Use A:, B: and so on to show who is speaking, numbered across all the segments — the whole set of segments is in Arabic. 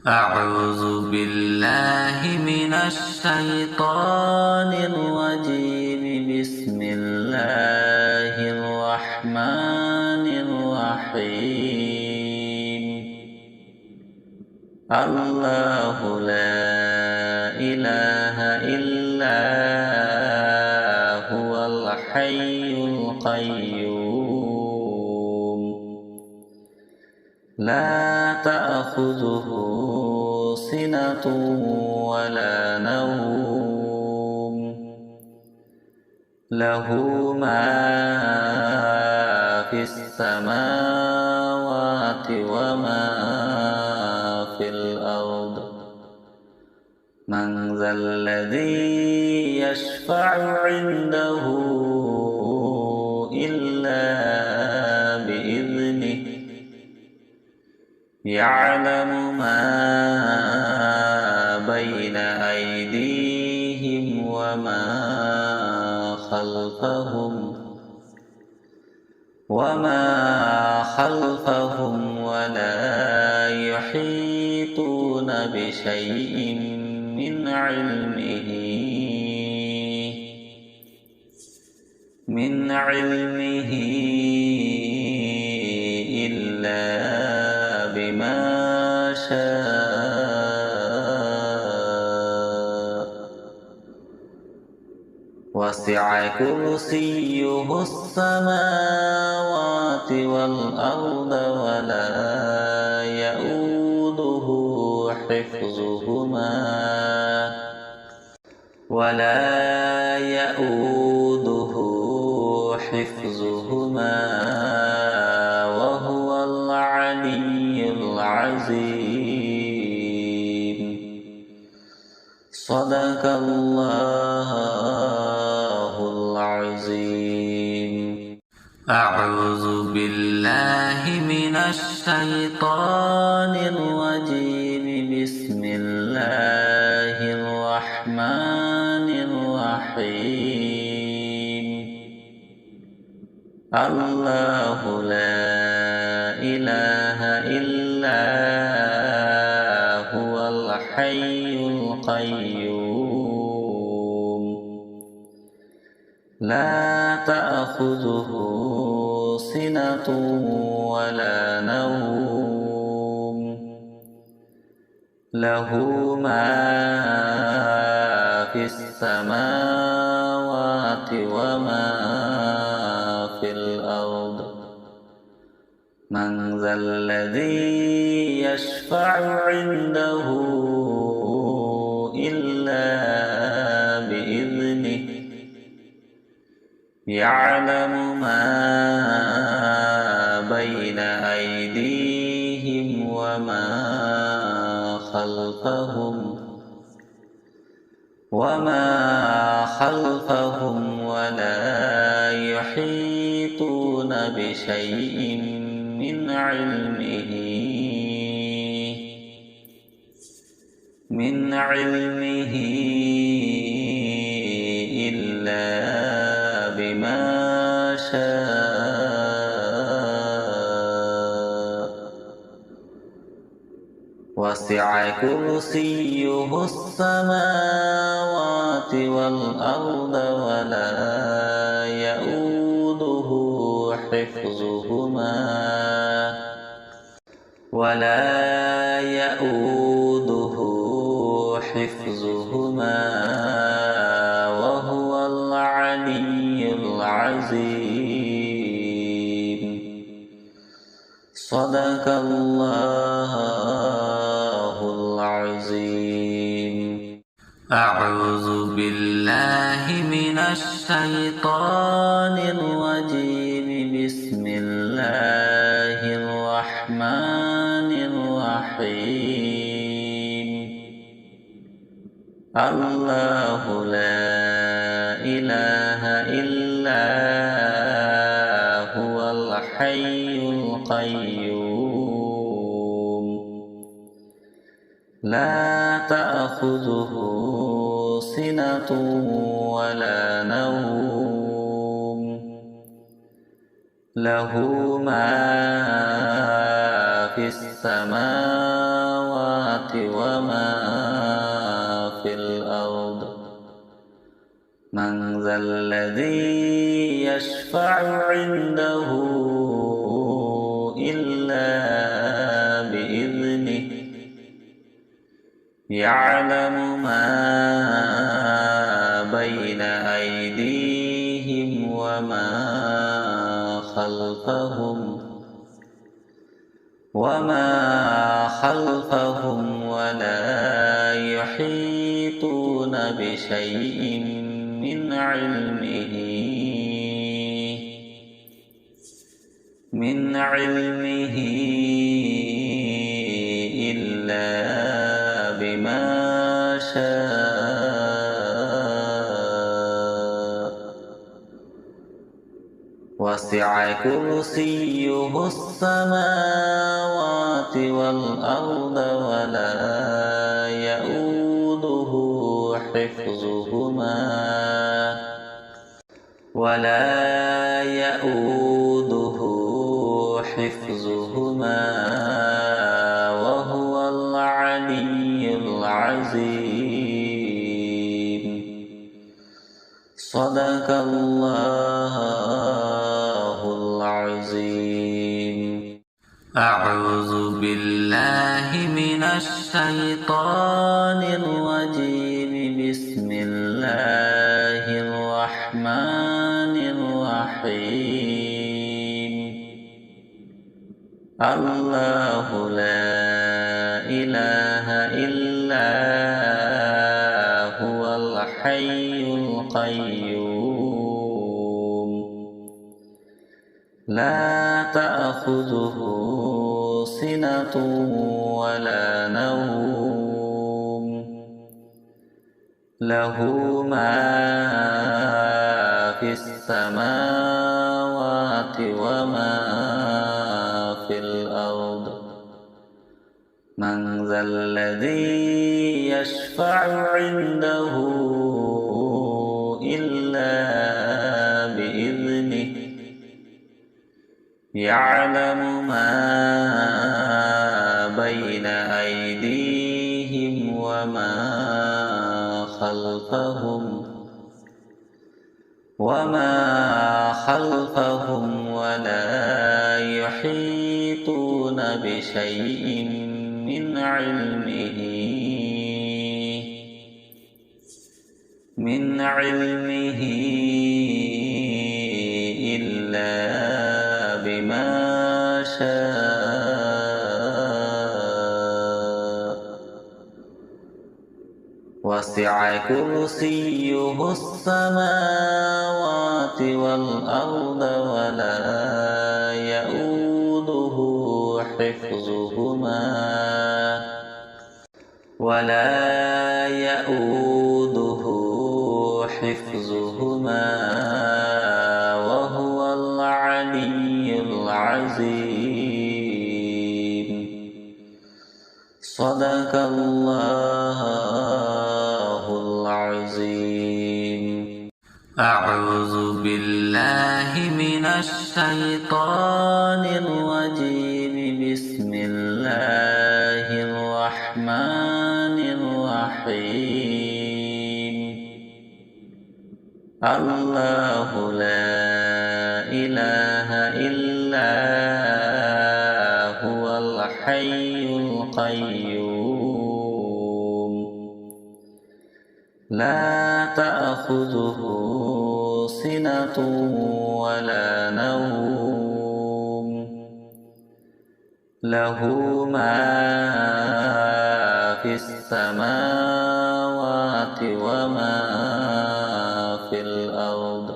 A: أعوذ بالله من الشيطان الرجيم. بسم الله الرحمن الرحيم. الله لا إله إلا هو الحي القيوم لا تأخذه سنة ولا نوم له ما في السماوات وما في الأرض. من ذا الذي يشفع عنده إلا بإذنه يعلم ما بين أيديهم وما خلفهم ولا يحيطون بشيء من علمه إلا بما شاء. وسع كرسيه السماوات والأرض ولا يؤوده حفظهما وهو العلي العظيم. صدق الله العظيم. أعوذ بالله من الشيطان الرجيم. بسم الله الرحمن الرحيم. الله لا إله إلا هو الحي القيوم لا تأخذه سنة ولا نوم له ما في السماوات وما في الأرض. من ذا الذي يشفع عنده إلا بإذنه يعلم ما بين أيديهم وما خلفهم ولا يحيطون بشيء من علمه إلا بما شاء. وسع كرسيه السماوات والأرض ولا يؤوده حفظهما وهو العلي العظيم. صدق الله العظيم. أعوذ بالله من الشيطان الرجيم. بسم الله الرحمن الرحيم. الله لا إله إلا هو الحي القيوم لا تأخذه سنة ولا نوم له ما في السماوات وما في الأرض من ذا الذي يشفع عنده إلا بإذنه يعلم ما بين أيديهم وما خلفهم ولا يحيطون بشيء من علمه إلا بما شاء وسع كرسيه السماوات والأرض ولا يؤوده حفظهما وهو العلي العظيم. صدق الله العظيم. أعوذ بالله من الشيطان الرجيم. بسم الله الرحمن الرحيم. الله لا إله إلا هو الحي القيوم لا تأخذه سنة ولا نوم له ما في السماوات وما في الأرض من ذا الذي يشفع عنده إلا بإذنه يعلم ما بين أيديهم وما خلفهم ولا يحيطون بشيء من علمه إلا بما شاء وسع كرسيه السماوات والأرض ولا يؤوده حفظهما وهو العلي العظيم. صدق الله العظيم. أعوذ بالله من الشيطان الرجيم. بسم الله الرحمن الرحيم. الله لا إله إلا هو الحي القيوم لا تأخذه سنة ولا نوم له ما في السماوات وما في الأرض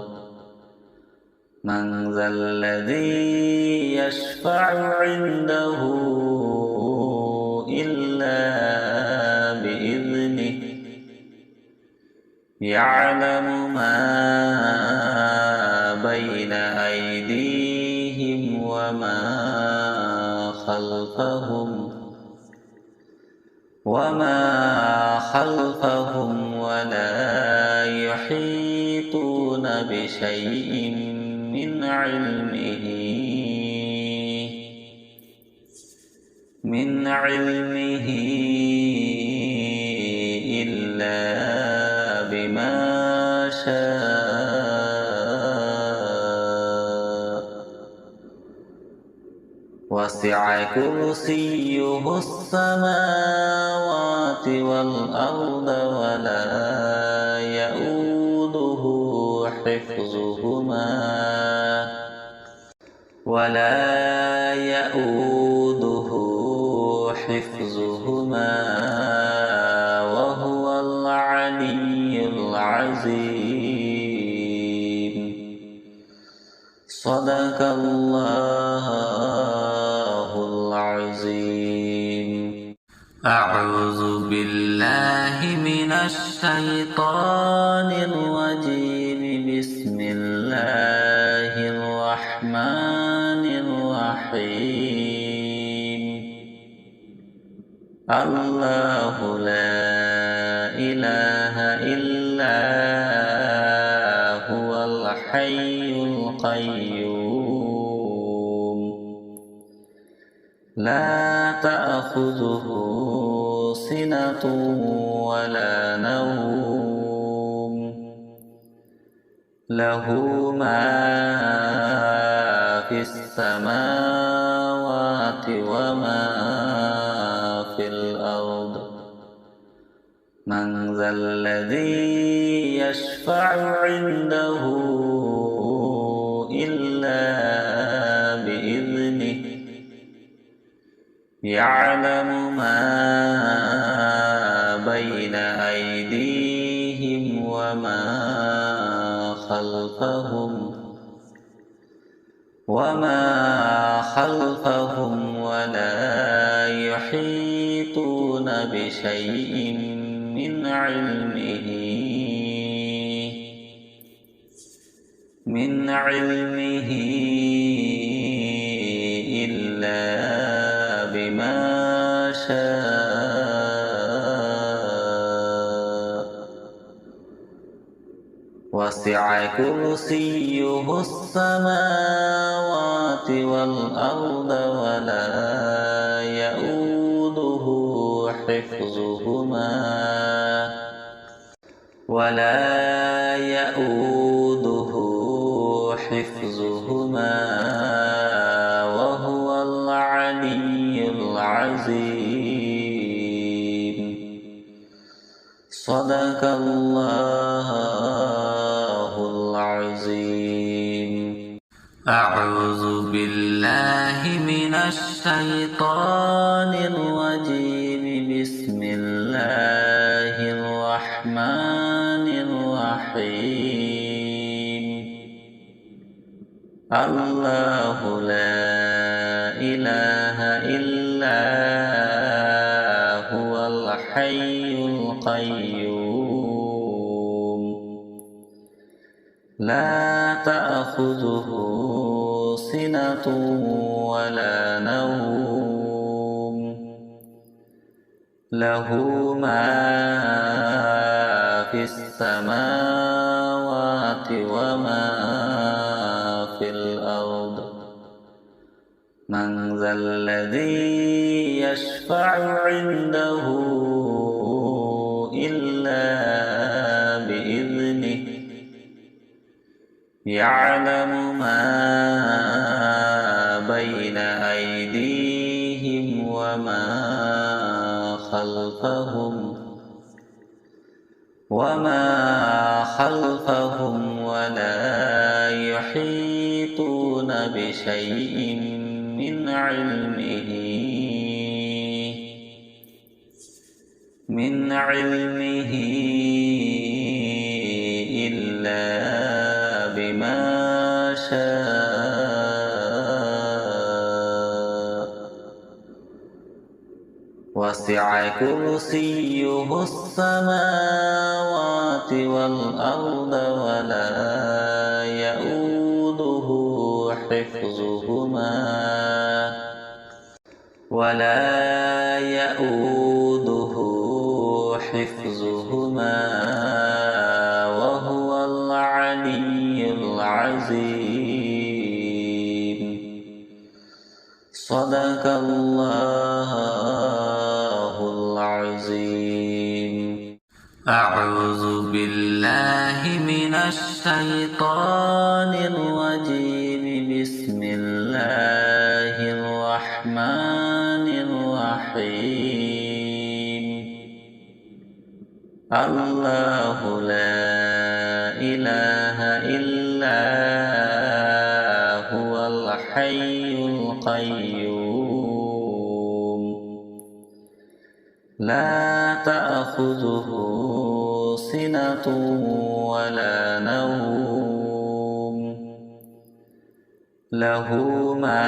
A: من ذا الذي يشفع عنده إلا بإذنه يعلم ما بين أيديهم وما خلفهم ولا يحيطون بشيء من علمه وسع كرسيه السماوات والأرض ولا يؤوده حفظهما وهو العلي العظيم. صدق الله العظيم. أعوذ بالله من الشيطان الرجيم. بسم الله الرحمن الرحيم. الله لا إله إلا هو الحي القيوم لا تأخذه سنة ولا نوم له ما في السماوات وما في الأرض. من ذا الذي يشفع عنده إلا بإذنه يعلم ما بين أيديهم وما خلفهم ولا يحيطون بشيء من علمه إلا بما شاء. وسع كرسيه السماوات والأرض ولا يؤوده حفظهما وهو العلي العظيم. صدق الله العظيم. أعوذ بالله من الشيطان الرجيم. بسم الله الرحمن الرحيم. الله لا إله إلا هو الحي القيوم لا تأخذه سنة ولا نوم له ما في السماوات وما في الأرض. من ذا الذي يشفع عنده إلا بإذنه يعلم ما بين أيديهم وما خلفهم ولا يحيطون بشيء من علمه إلا بما شاء. وسع كرسيه السماوات والأرض ولا يؤوده حفظهما وهو العلي العظيم. صدق الله العظيم. أعوذ بالله من الشيطان الرجيم. بسم الله الرحمن الله لا إله إلا هو الحي القيوم لا تأخذه سنة ولا نوم له ما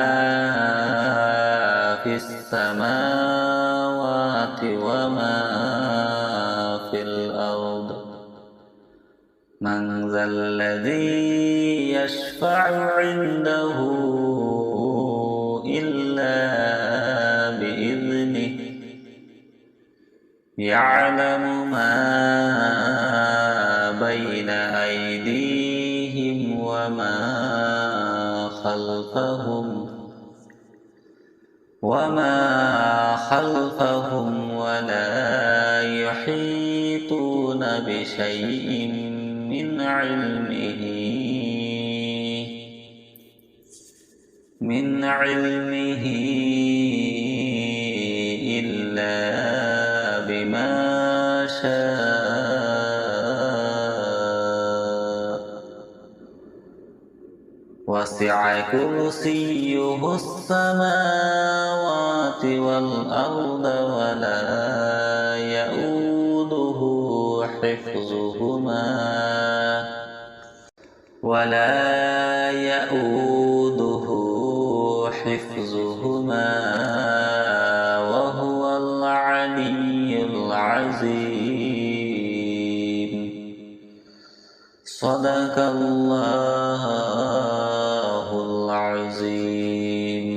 A: في السماوات وما في الأرض من ذا الذي يشفع عنده إلا بإذنه يعلم ما بين أيديهم وما خلفهم ولا يحيطون بشيء من علمه إلا بما شاء وسع كرسيه السماوات والأرض ولا يؤوده حفظهما وهو العلي العظيم صدق الله العظيم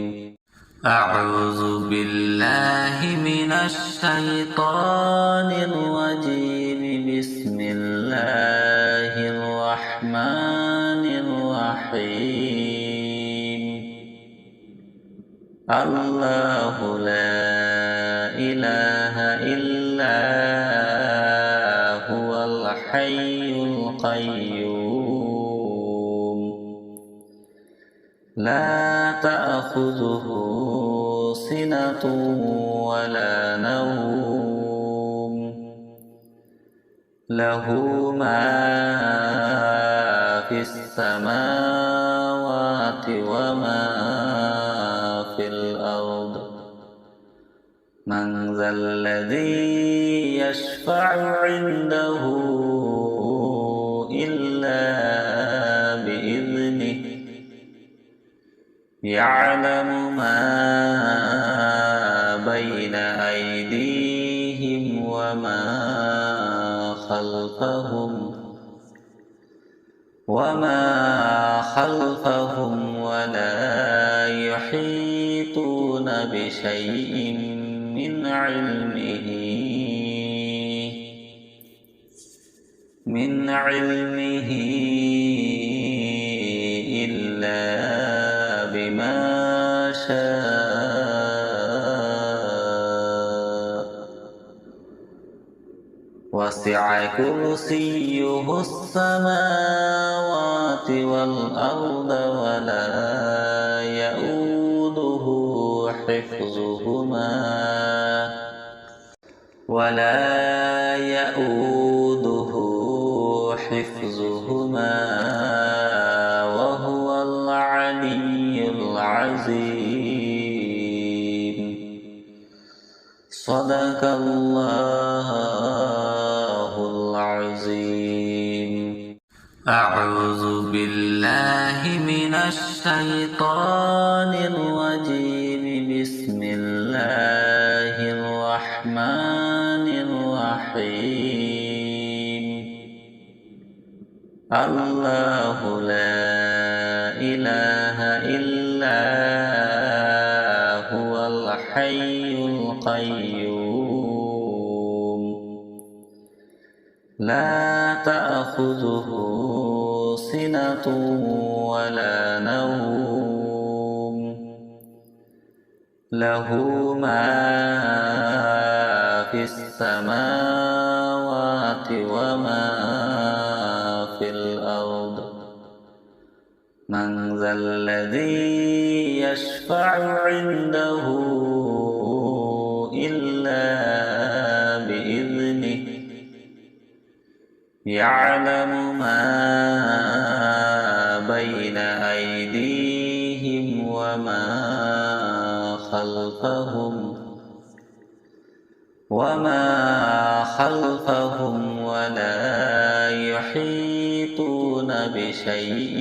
A: أعوذ بالله من الشيطان الرجيم بسم الله الرحمن الرحيم الله لا إله إلا هو الحي القيوم لا تأخذه سنة ولا نوم له ما في السماوات وما في الأرض من ذا الذي يشفع عنده إلا بإذنه يعلم ما بين أيديهم وما خلفهم ولا يحيطون بشيء من علمه إلا بما شاء وسع كرسيه السماوات والأرض ولا يؤوده حفظهما وهو العلي العظيم صدق الله العظيم أعوذ بالله من الشيطان الرجيم بسم الله الرحمن الرحيم الله لا إله إلا هو الحي القيوم لا تأخذه سنة ولا نوم له ما في السماوات وما في الأرض من ذا الذي يشفع عنده إلا يعلم ما بين أيديهم وما خلفهم ولا يحيطون بشيء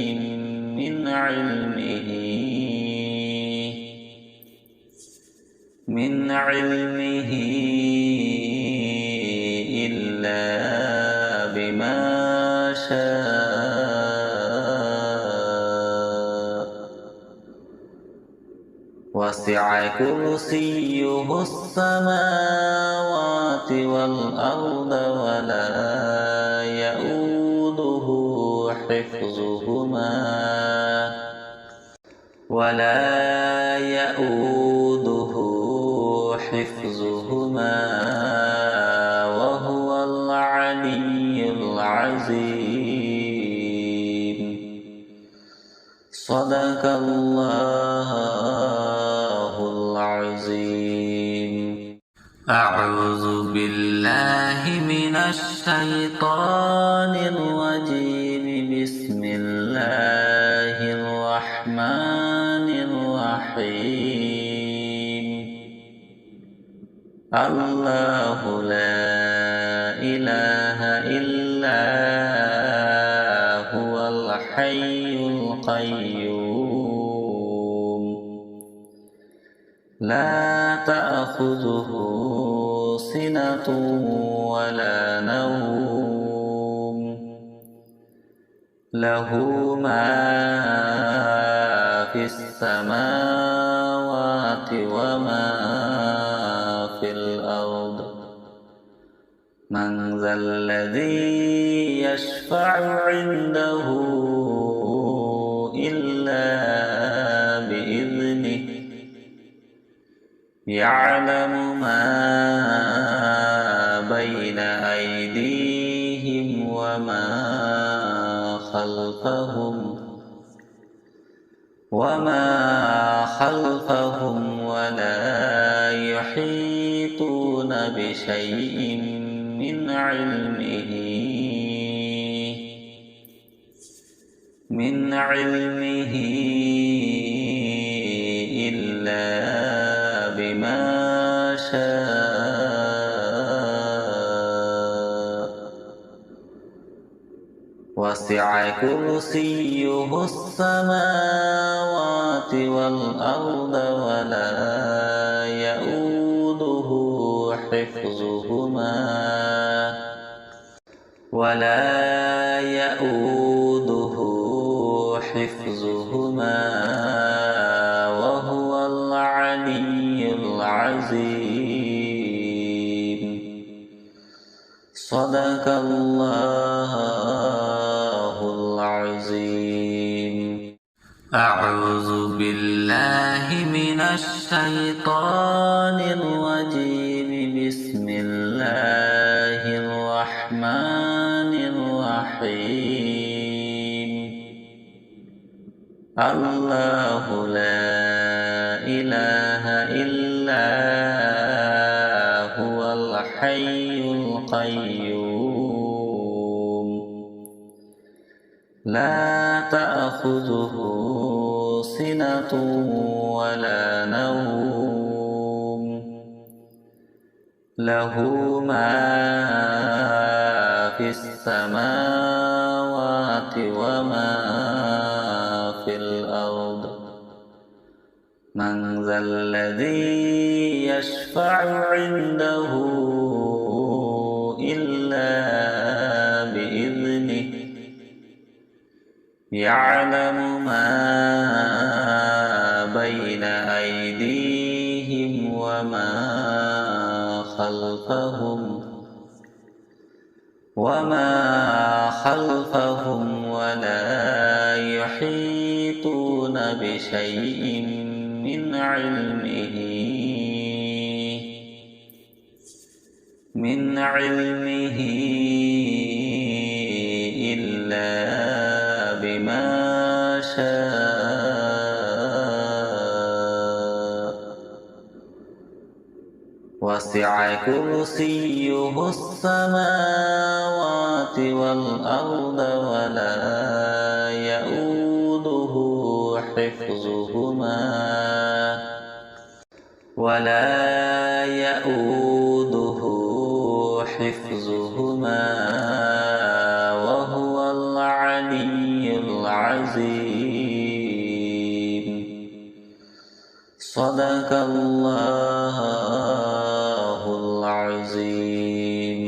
A: من علمه إلا بما شاء وسع كرسيه السماوات والأرض ولا يؤوده حفظهما وهو العلي العظيم. صدق الله العظيم. أعوذ بالله من الشيطان الرجيم. بسم الله الرحمن الرحيم. الله لا إله إلا هو الحي القيوم لا تأخذه سنة ولا نوم له ما في السماوات وما في الأرض. من ذا الذي يشفع عنده إلا بإذنه. يعلم ما بين أيديهم وما خلفهم ولا يحيطون بشيء من علمه إلا بما شاء وسع كرسيه السماوات والأرض ولا يؤوده حفظهما وهو العلي العظيم. صدق الله العظيم. أعوذ بالله من الشيطان الرجيم. بسم الله الرحمن الرحيم. الله لا إله إلا هو الحي القيوم لا تأخذه سنة ولا نوم له ما في السماوات وما في الأرض. من ذا الذي يشفع عنده إلا بإذنه. يعلم ما بين أيديهم وما خلفهم ولا يحيطون بشيء من علمه إلا بما شاء وسع وسع كرسيه السماوات والأرض ولا يؤوده حفظهما وهو العلي العظيم. صدق الله العظيم.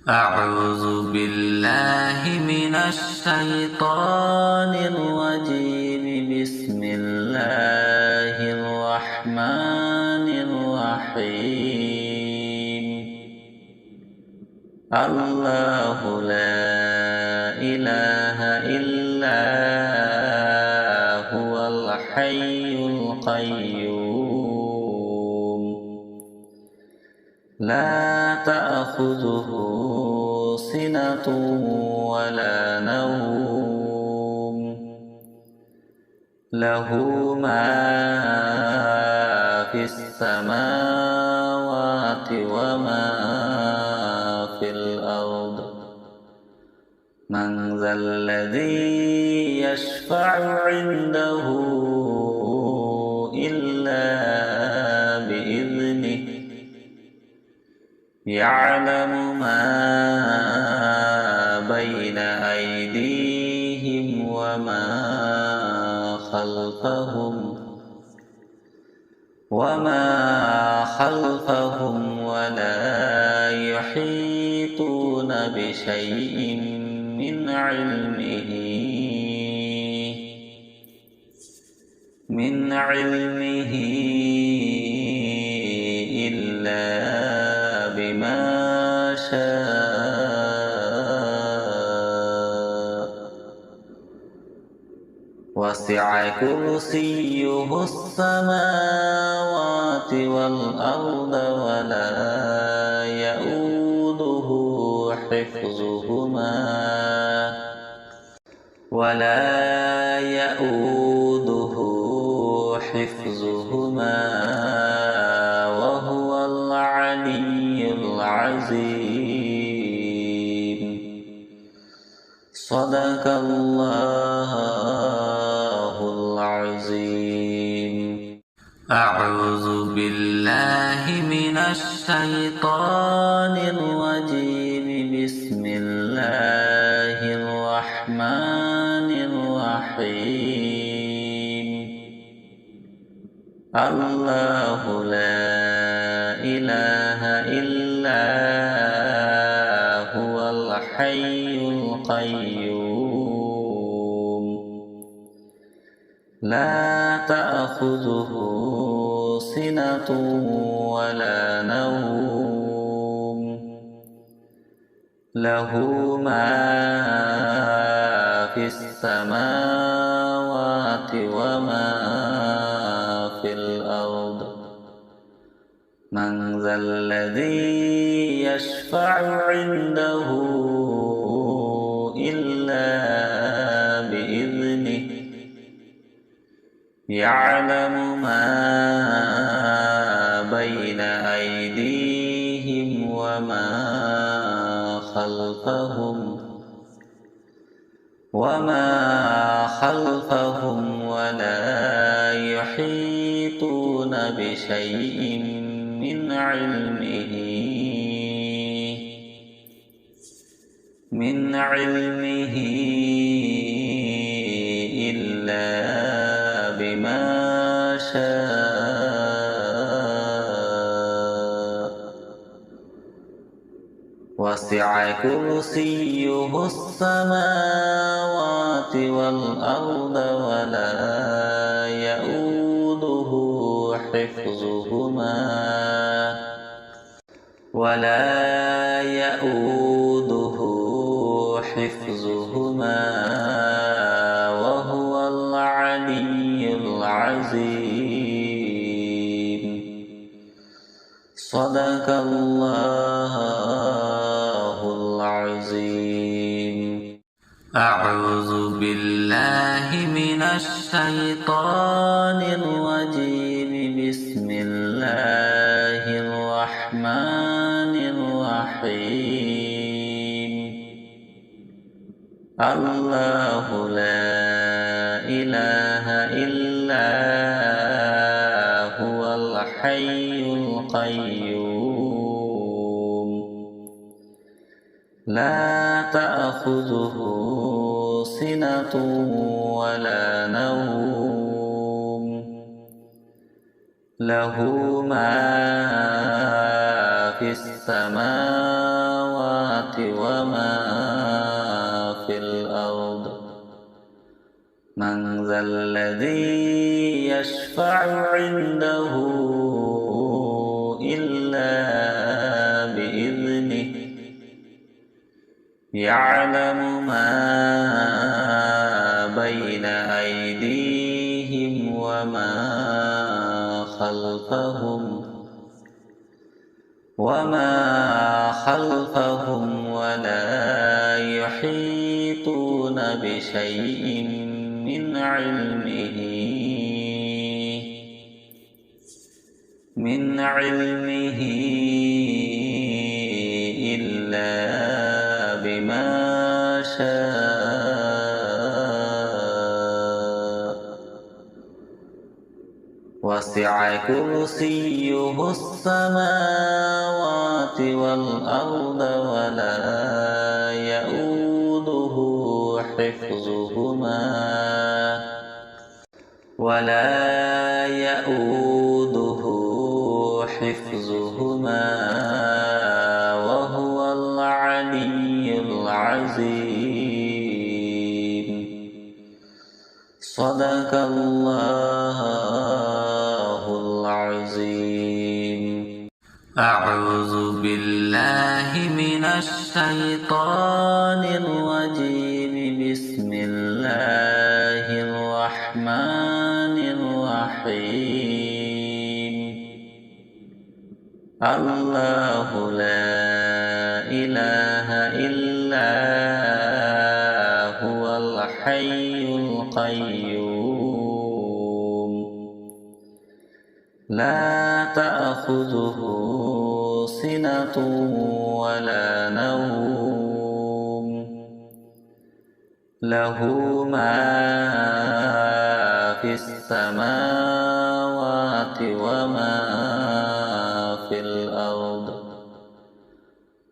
A: أعوذ بالله من الشيطان الرجيم. بسم الله الرحمن الرحيم. الله لا إله إلا هو الحي القيوم لا تأخذه سنة ولا نوم له ما في السماوات وما في الأرض. من ذا الذي يشفع عنده إلا بإذنه يعلم ما بين أيديهم وما خلفهم ولا يحيطون بشيء من علمه إلا بما شاء. وسع كرسيه السماوات والأرض ولا يؤوده حفظهما وهو العلي العظيم. صدق الله العظيم. أعوذ بالله من الشيطان الرجيم. بسم الله الرحمن الرحيم. الله لا إله إلا هو الحي القيوم لا تأخذه سنة ولا نوم له ما في السماوات وما في الأرض. من ذا الذي يشفع عنده إلا بإذنه يعلم ما بين أيديهم وما خلفهم ولا يحيطون بشيء من علمه إلا بما شاء. وسع كرسيه السماوات والأرض ولا يؤوده حفظهما وهو العلي العظيم. صدق الله العظيم. أعوذ بالله من الشيطان الرجيم. بسم الله الرحمن الرحيم الله لا إله إلا هو الحي القيوم لا تأخذه سنة ولا نوم له ما في السماوات وما في الأرض من ذا الذي يشفع عنده إلا بإذنه يعلم ما بين أيديهم وما خلفهم ولا يحيطون بشيء من علمه إلا بما شاء وسع كرسيه السماوات والأرض ولا يؤوده حفظهما وهو العلي العظيم صدق الله العظيم أعوذ بالله من الشيطان الرجيم بسم الله الرحمن الرحيم الله لا إله إلا هو الحي القيوم لا تأخذه سنة ولا نوم له ما في السماوات وما في الأرض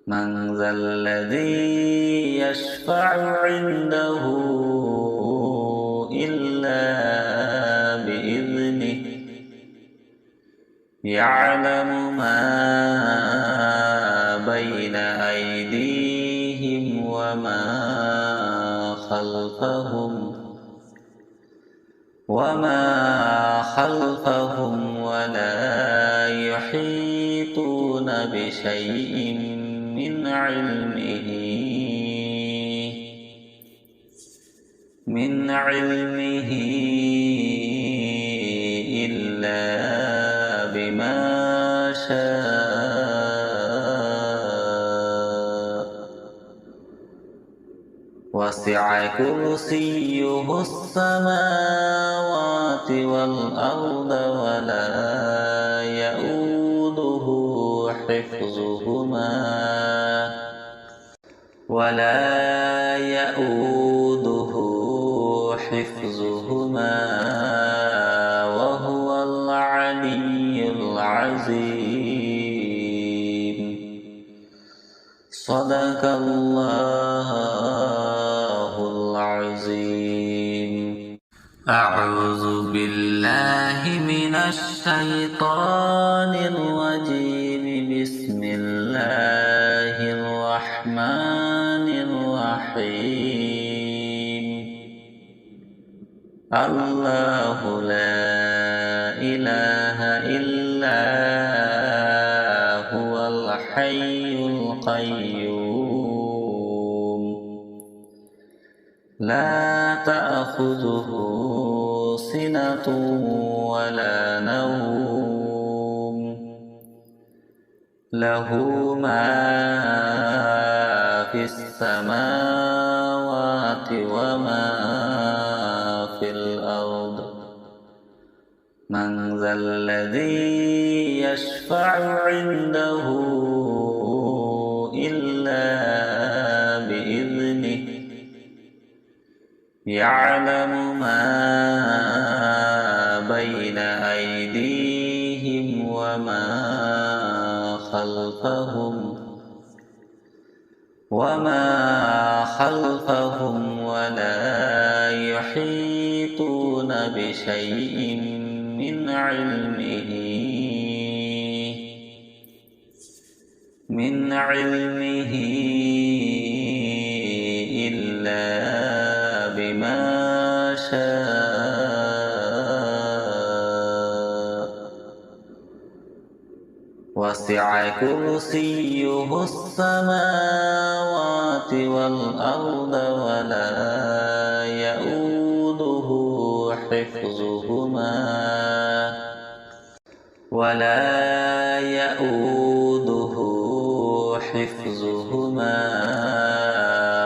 A: من ذا الذي يشفع عنده إلا بإذنه يعلم ما بين أيديهم وما خلفهم ولا يحيطون بشيء من علمه إلا بما شاء وسع كرسيه السماوات والأرض ولا يؤوده حفظهما وهو العلي العظيم صدق الله العظيم أعوذ بالله من الشيطان الرجيم بسم الله الرحمن الرحيم الله لا إله إلا هو الحي القيوم لا تأخذه سنة ولا نوم له ما في السماوات وما في الأرض من ذا الذي يشفع عنده يعلم ما بين أيديهم وما خلفهم ولا يحيطون بشيء من علمه إلا بما شاء وسع كرسيه السماوات والأرض ولا يؤوده حفظهما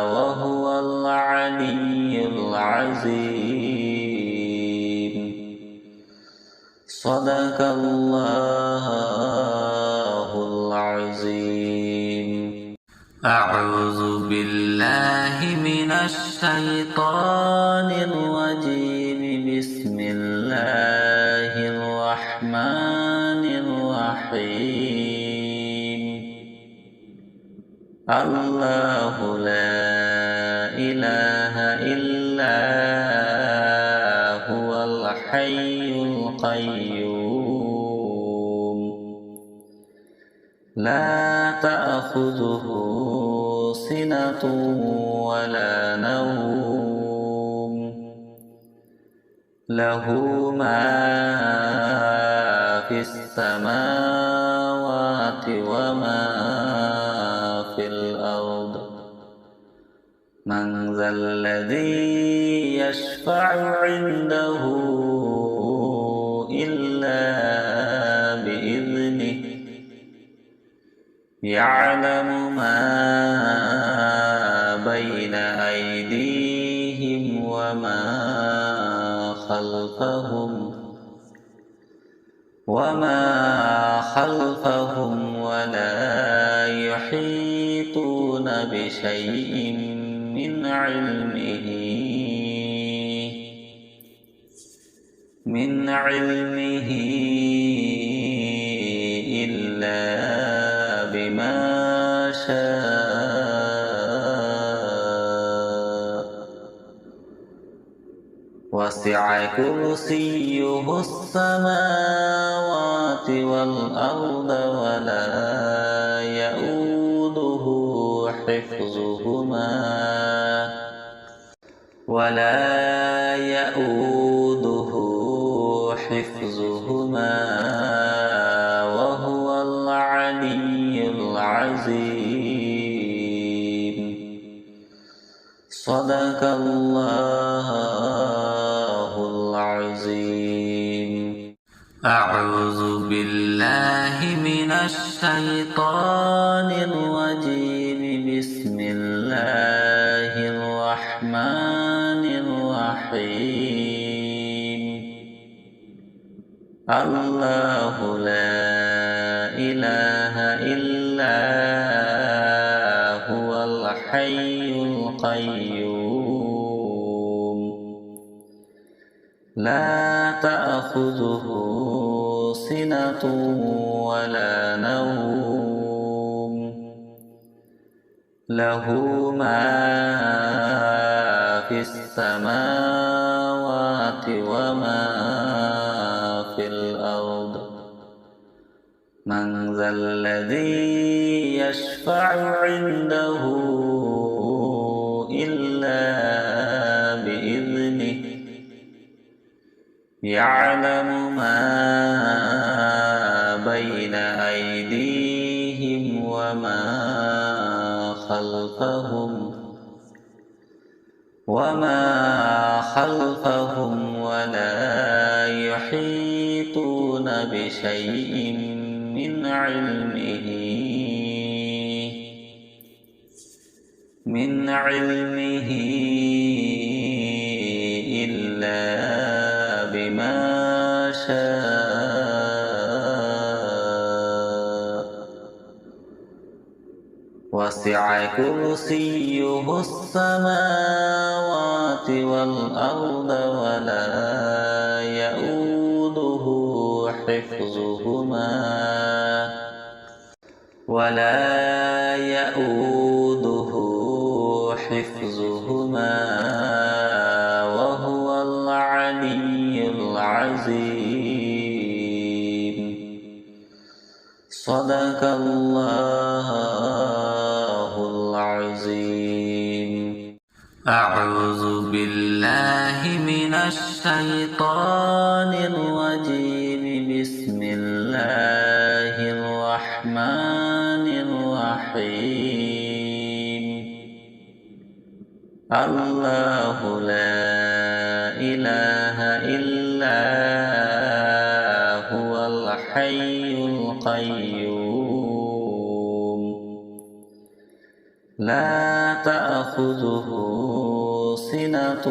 A: وهو العلي العظيم. صدق الله العظيم. أعوذ بالله من الشيطان الرجيم. بسم الله الرحمن الرحيم. الله لا إله إلا هو الحي القيوم لا تأخذه سنة ولا نوم له ما في السماوات وما في الأرض. من ذا الذي يشفع عنده إلا بإذنه. يعلم ما بين أيديهم وما خلفهم ولا يحيطون بشيء من علمه إلا بما شاء وسع كرسيه السماوات والأرض ولا يؤوده حفظهما وهو العلي العظيم. صدق الله العظيم. أعوذ بالله من الشيطان الرجيم. بسم الله الرحمن الرحيم. الله لا إله إلا هو الحي القيوم لا تأخذه سنة ولا نوم له ما في السماوات وما في الأرض. من ذا الذي يشفع عنده إلا بإذنه. يعلم ما بين أيديهم وما خلفهم ولا يحيطون بشيء من علمه إلا بما شاء وسع كرسيه السماوات والأرض ولا يؤوده حفظهما وهو العلي العظيم. صدق الله العظيم. أعوذ بالله من الشيطان الرجيم. بسم الله الرحمن الرحيم. الله لا إله إلا هو الحي القيوم لا تأخذه سنة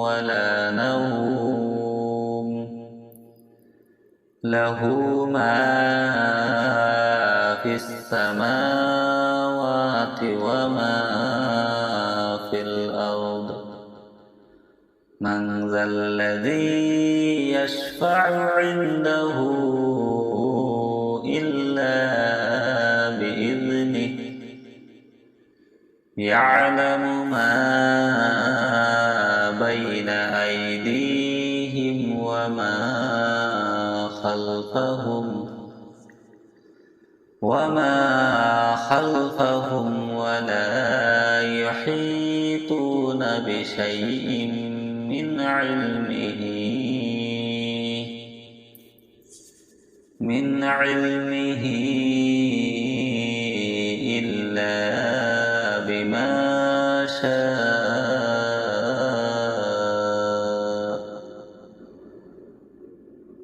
A: ولا نوم له ما في السماوات وما في الأرض. من ذا الذي يشفع عنده إلا بإذنه يعلم ما بين أيديهم وما خلفهم ولا يحيطون بشيء من علمه إلا بما شاء.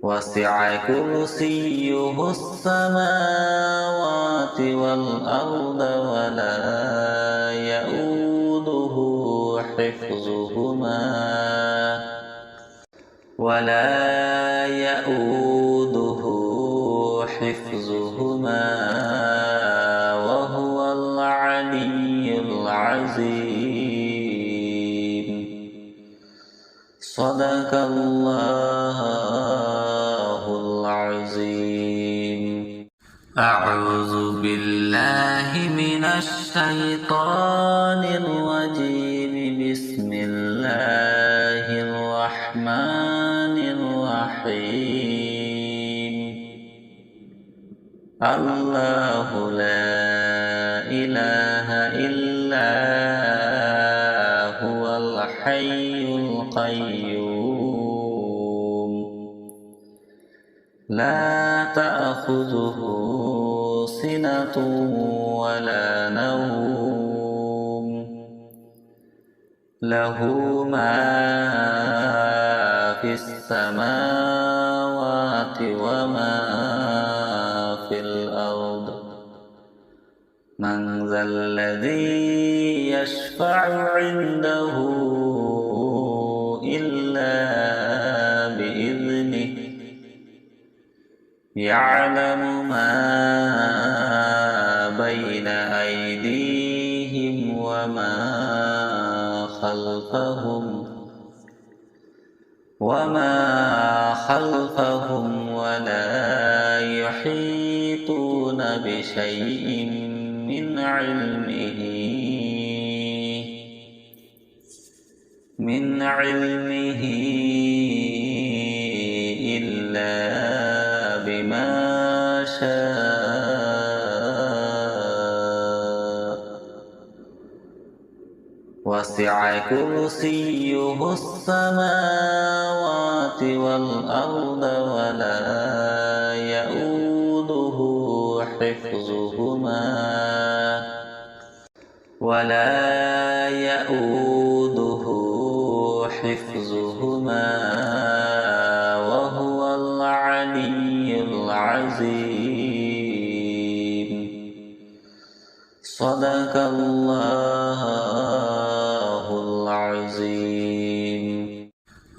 A: وسع كرسيه السماوات والأرض ولا يؤوده حفظهما وهو العلي العظيم. صدق الله العظيم. أعوذ بالله من الشيطان الرجيم. بسم الله الرحمن الرحيم. الله لا إله إلا هو الحي القيوم لا تأخذه سنة ولا نوم له ما في السماوات وما في الأرض. من ذا الذي يشفع عنده إلا بإذنه يعلم ما بين أيديهم وما خلفهم ولا يحيطون بشيء من علمه إلا بما شاء. وسع كرسيه السماوات والأرض ولا يؤوده حفظهما وهو العلي العظيم. صدق الله العظيم.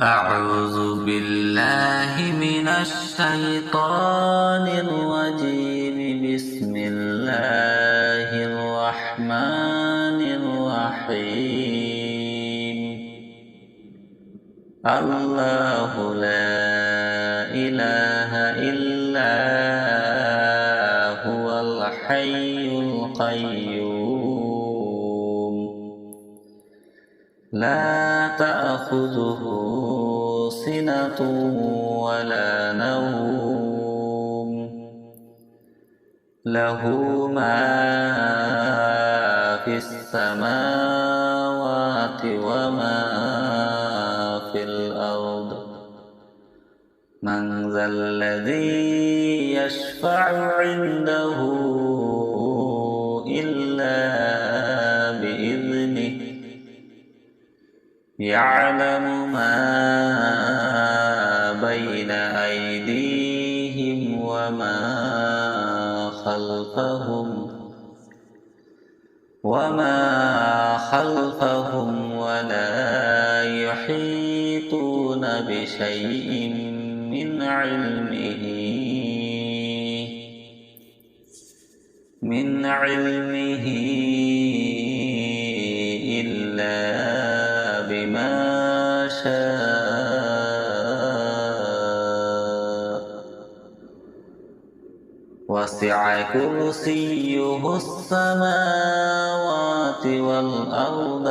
A: أعوذ بالله من الشيطان الرجيم. بسم الله الرحمن الرحيم الله لا إله إلا هو الحي القيوم لا تأخذه سنة ولا نوم له ما في السماوات وما في الأرض من ذا الذي يشفع عنده إلا بإذنه يعلم ما بين أيديهم وما خلفهم ولا يحيطون بشيء من علمه إلا بما شاء وسع كرسيه السماوات والأرض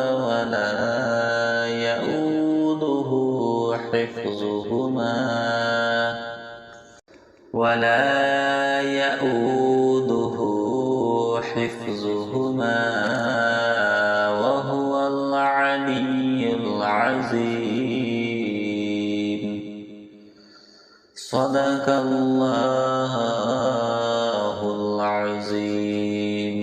A: ولا يؤوده حفظهما وهو العلي العظيم صدق الله العظيم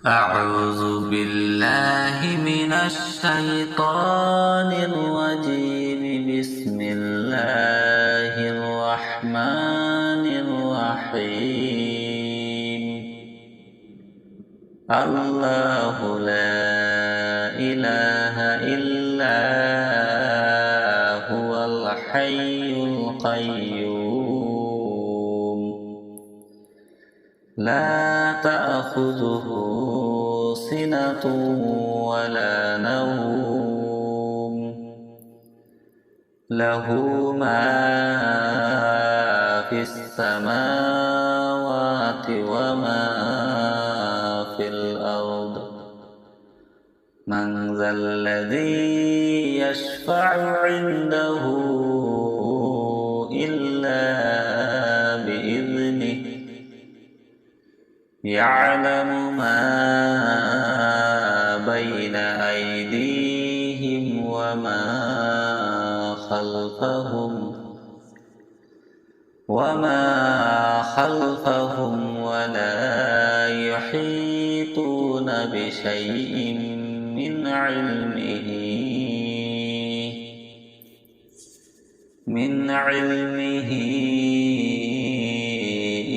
A: أعوذ بالله من الشيطان الرجيم بسم الله الرحمن الرحيم الله لا إله إلا هو الحي القيوم لا تأخذه سنة ولا نوم له ما في السماوات وما في الأرض من ذا الذي يشفع عنده إلا بإذنه يعلم ما بين أيديهم وما خلفهم ولا يحيطون بشيء من علمه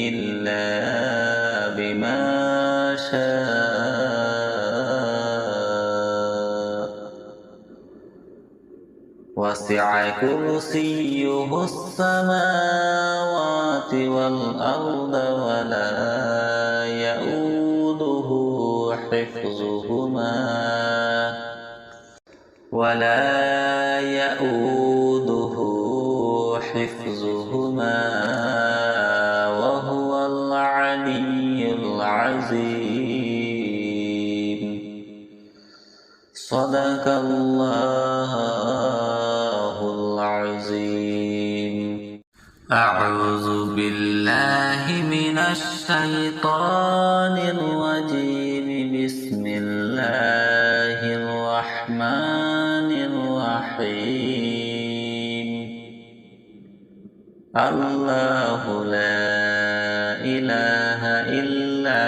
A: إلا بما شاء وسع كرسيه السماوات والأرض ولا يؤوده حفظهما وهو العلي العظيم صدق الله العظيم أعوذ بالله من الشيطان الرجيم بسم الله الرحمن الرحيم الله لا إله إلا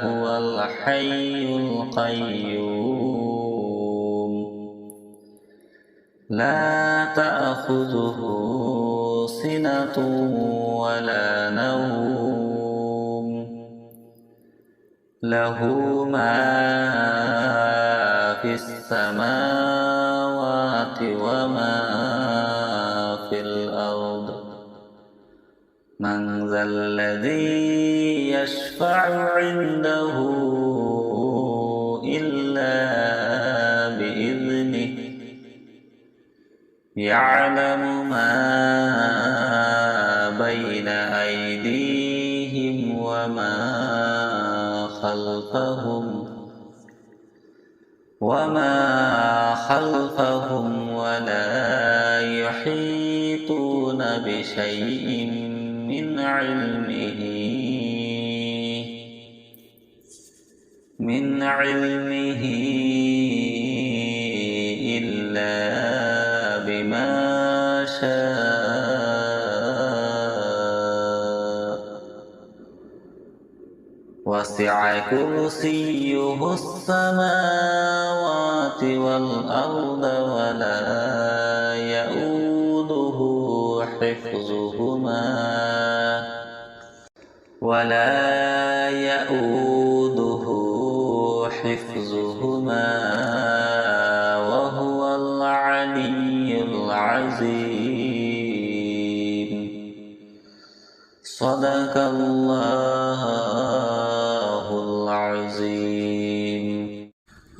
A: هو الحي القيوم لا تأخذه سنة ولا نوم له ما في السماوات وما في الأرض من ذا الذي يشفع عنده يعلم ما بين أيديهم وما خلفهم ولا يحيطون بشيء من علمه إلا بما شاء وسع كرسيه السماوات والأرض ولا يؤوده حفظهما وهو العلي العظيم. صدق الله العظيم.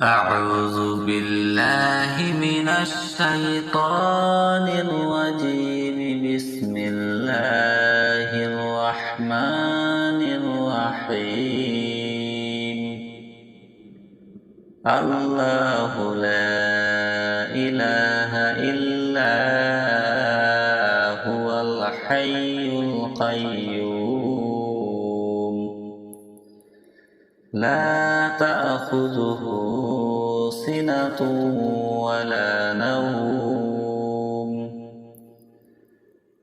A: أعوذ بالله من الشيطان الرجيم. بسم الله الرحمن الرحيم. الله لا إله إلا هو الحي القيوم لا تأخذه سنة ولا نوم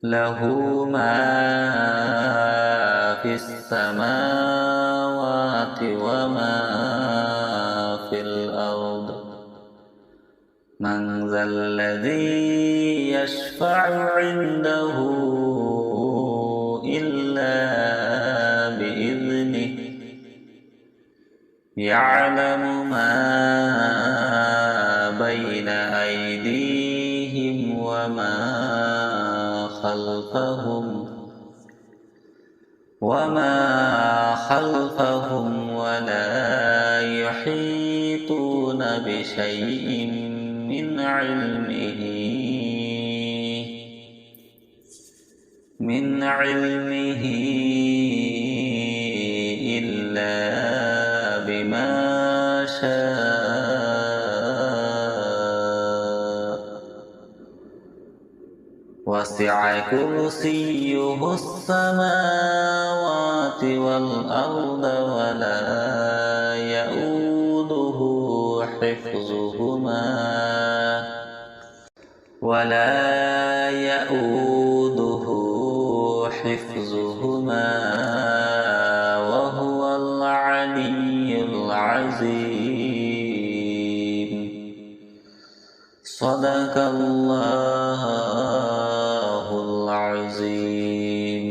A: له ما في السماوات وما في الأرض. من ذا الذي يشفع عنده إلا بإذنه. يعلم ما بين أيديهم وما خلفهم ولا يحيطون بشيء من علمه إلا بما شاء وسع كرسيه السماوات والأرض ولا يؤوده حفظهما وهو العلي العظيم. صدق الله العظيم.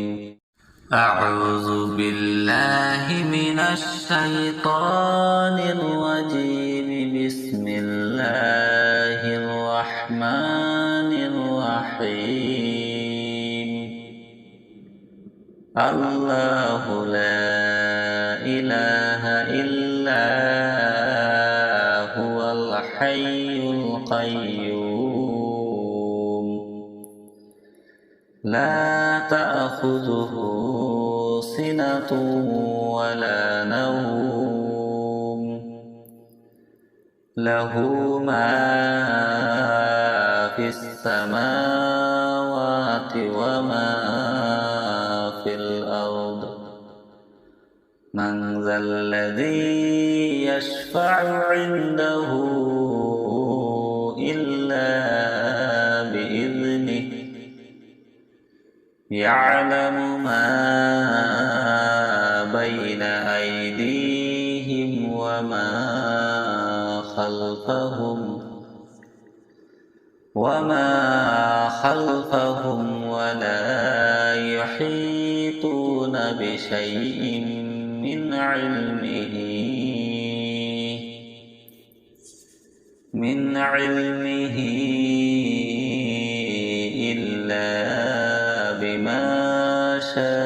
A: أعوذ بالله من الشيطان الرجيم. بسم الله الرحمن الرحيم. الله لا إله إلا هو الحي القيوم لا تأخذه سنة ولا نوم له ما في السماوات وما في الأرض. من ذا الذي يشفع عنده إلا بإذنه. يعلم ما بين أيديهم وما خلفهم ولا يحيطون بشيء من علمه إلا بما شاء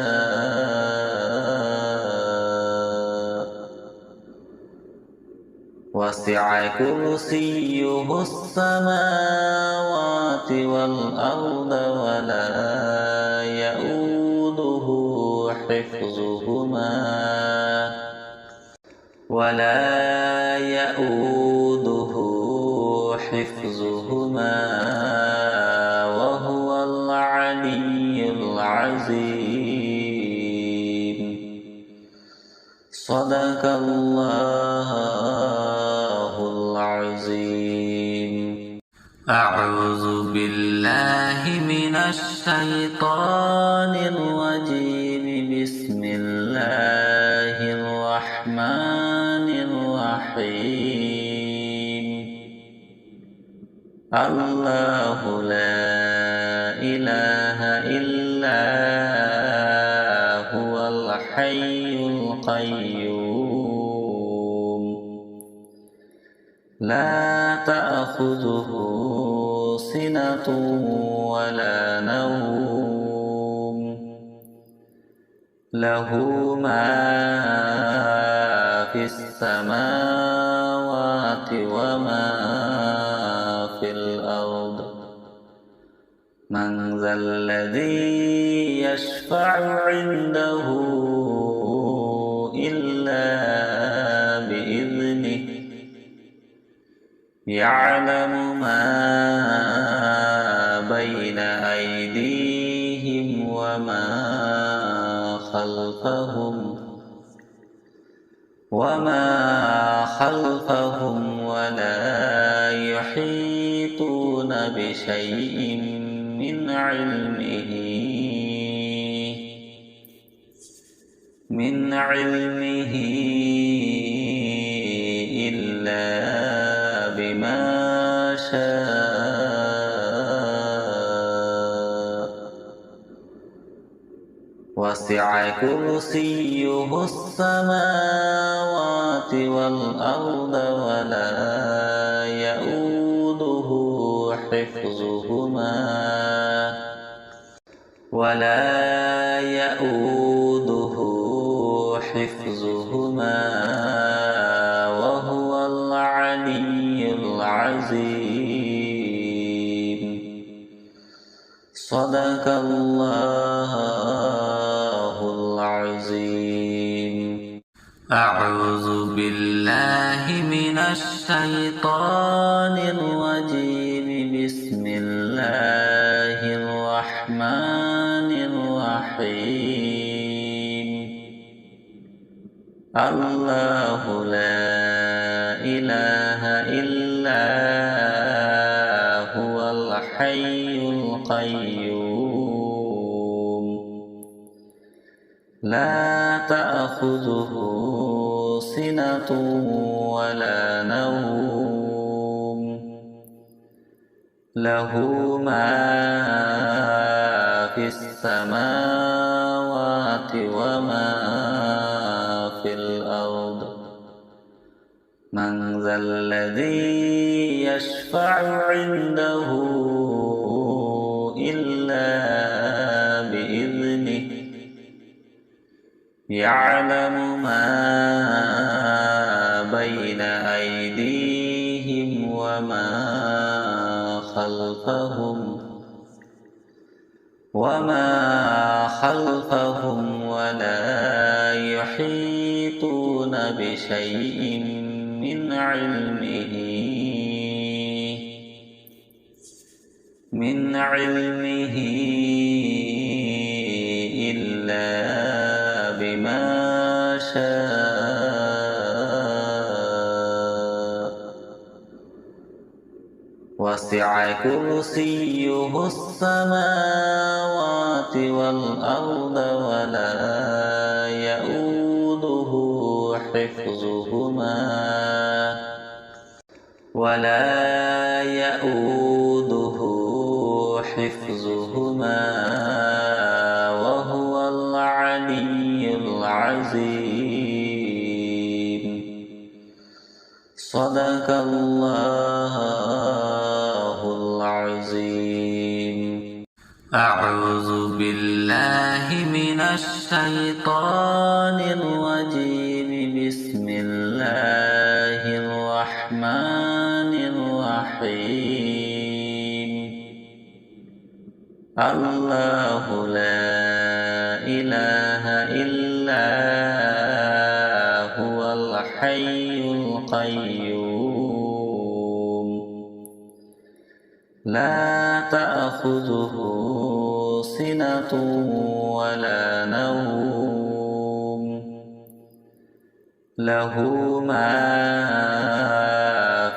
A: وسع كرسيه السماوات والأرض ولا يؤوده حفظهما وهو العلي العظيم. صدق الله العظيم. أعوذ بالله من الشيطان الرجيم. بسم الله الرحمن الرحيم. الله لا إله إلا هو الحي القيوم لا تأخذه سنة ولا نوم له ما في السماوات وما في الأرض. من ذا الذي يشفع عنده إلا بإذنه يعلم ما بين أيديهم وما خلفهم ولا يحيطون بشيء من علمه إلا بما شاء. وسع كرسيه السماوات والأرض ولا يؤوده حفظهما وهو العلي العظيم. صدق الله العظيم. أعوذ بالله من الشيطان الرجيم. بسم الله الرحمن الرحيم. الله لا إله إلا هو الحي القيوم لا تأخذه سنة ولا نوم له ما في السماوات وما في الأرض. من ذا الذي يشفع عنده إلا بإذنه يعلم ما بين أيديهم وما خلفهم ولا يحيطون بشيء من علمه إلا بما شاء. وسع كرسيه السماوات والأرض ولا يؤوده حفظهما وهو العلي العظيم. صدق الله العظيم. أعوذ بالله من الشيطان الرجيم. بسم الله الرحمن الله لا إله إلا هو الحي القيوم لا تأخذه سنة ولا نوم له ما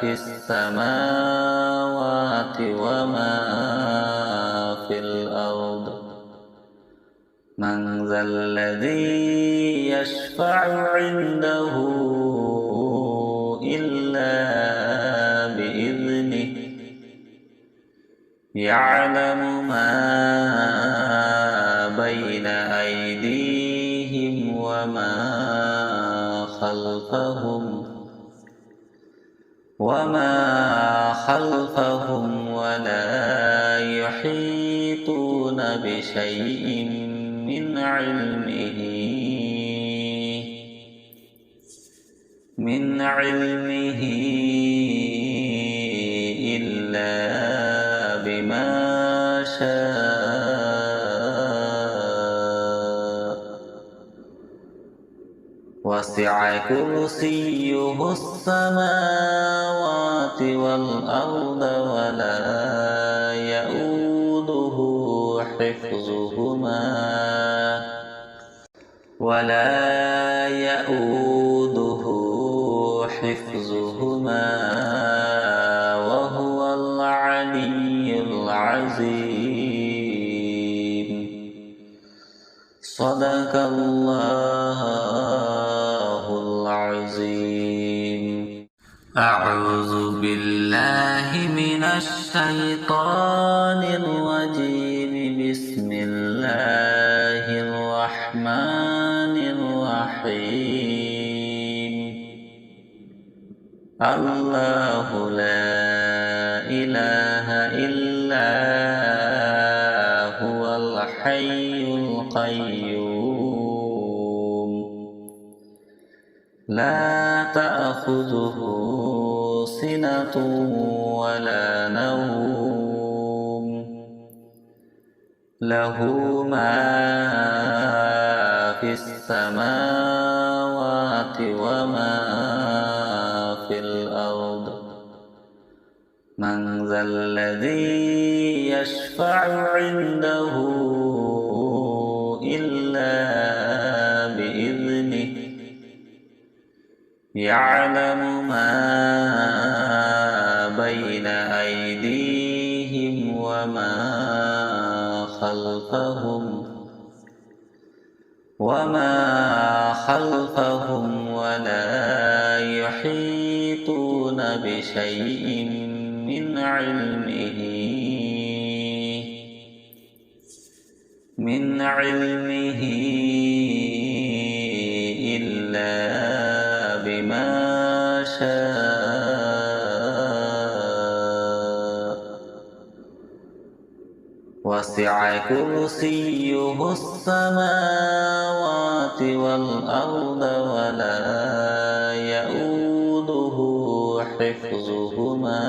A: في السماوات وما في الأرض من ذا الذي يشفع عنده إلا بإذنه يعلم ما بين أيديهم وما خلفهم ولا يحيطون بشيء من علمه إلا بما شاء وسع كرسيه السماوات والأرض ولا يؤوده حفظهما وهو العلي العظيم صدق الله العظيم. أعوذ بالله من الشيطان الرجيم. بسم الله الرحمن الرحيم. الله لا إله إلا هو الحي القيوم لا تأخذه سنة ولا نوم له ما في السماوات وما في الأرض من ذا الذي يشفع عنده إلا بإذنه يعلم ما بين أيديهم وما خلفهم ولا يحيطون بشيء من علمه إلا بما شاء وسع كرسيه السماوات والأرض ولا يؤوده حفظهما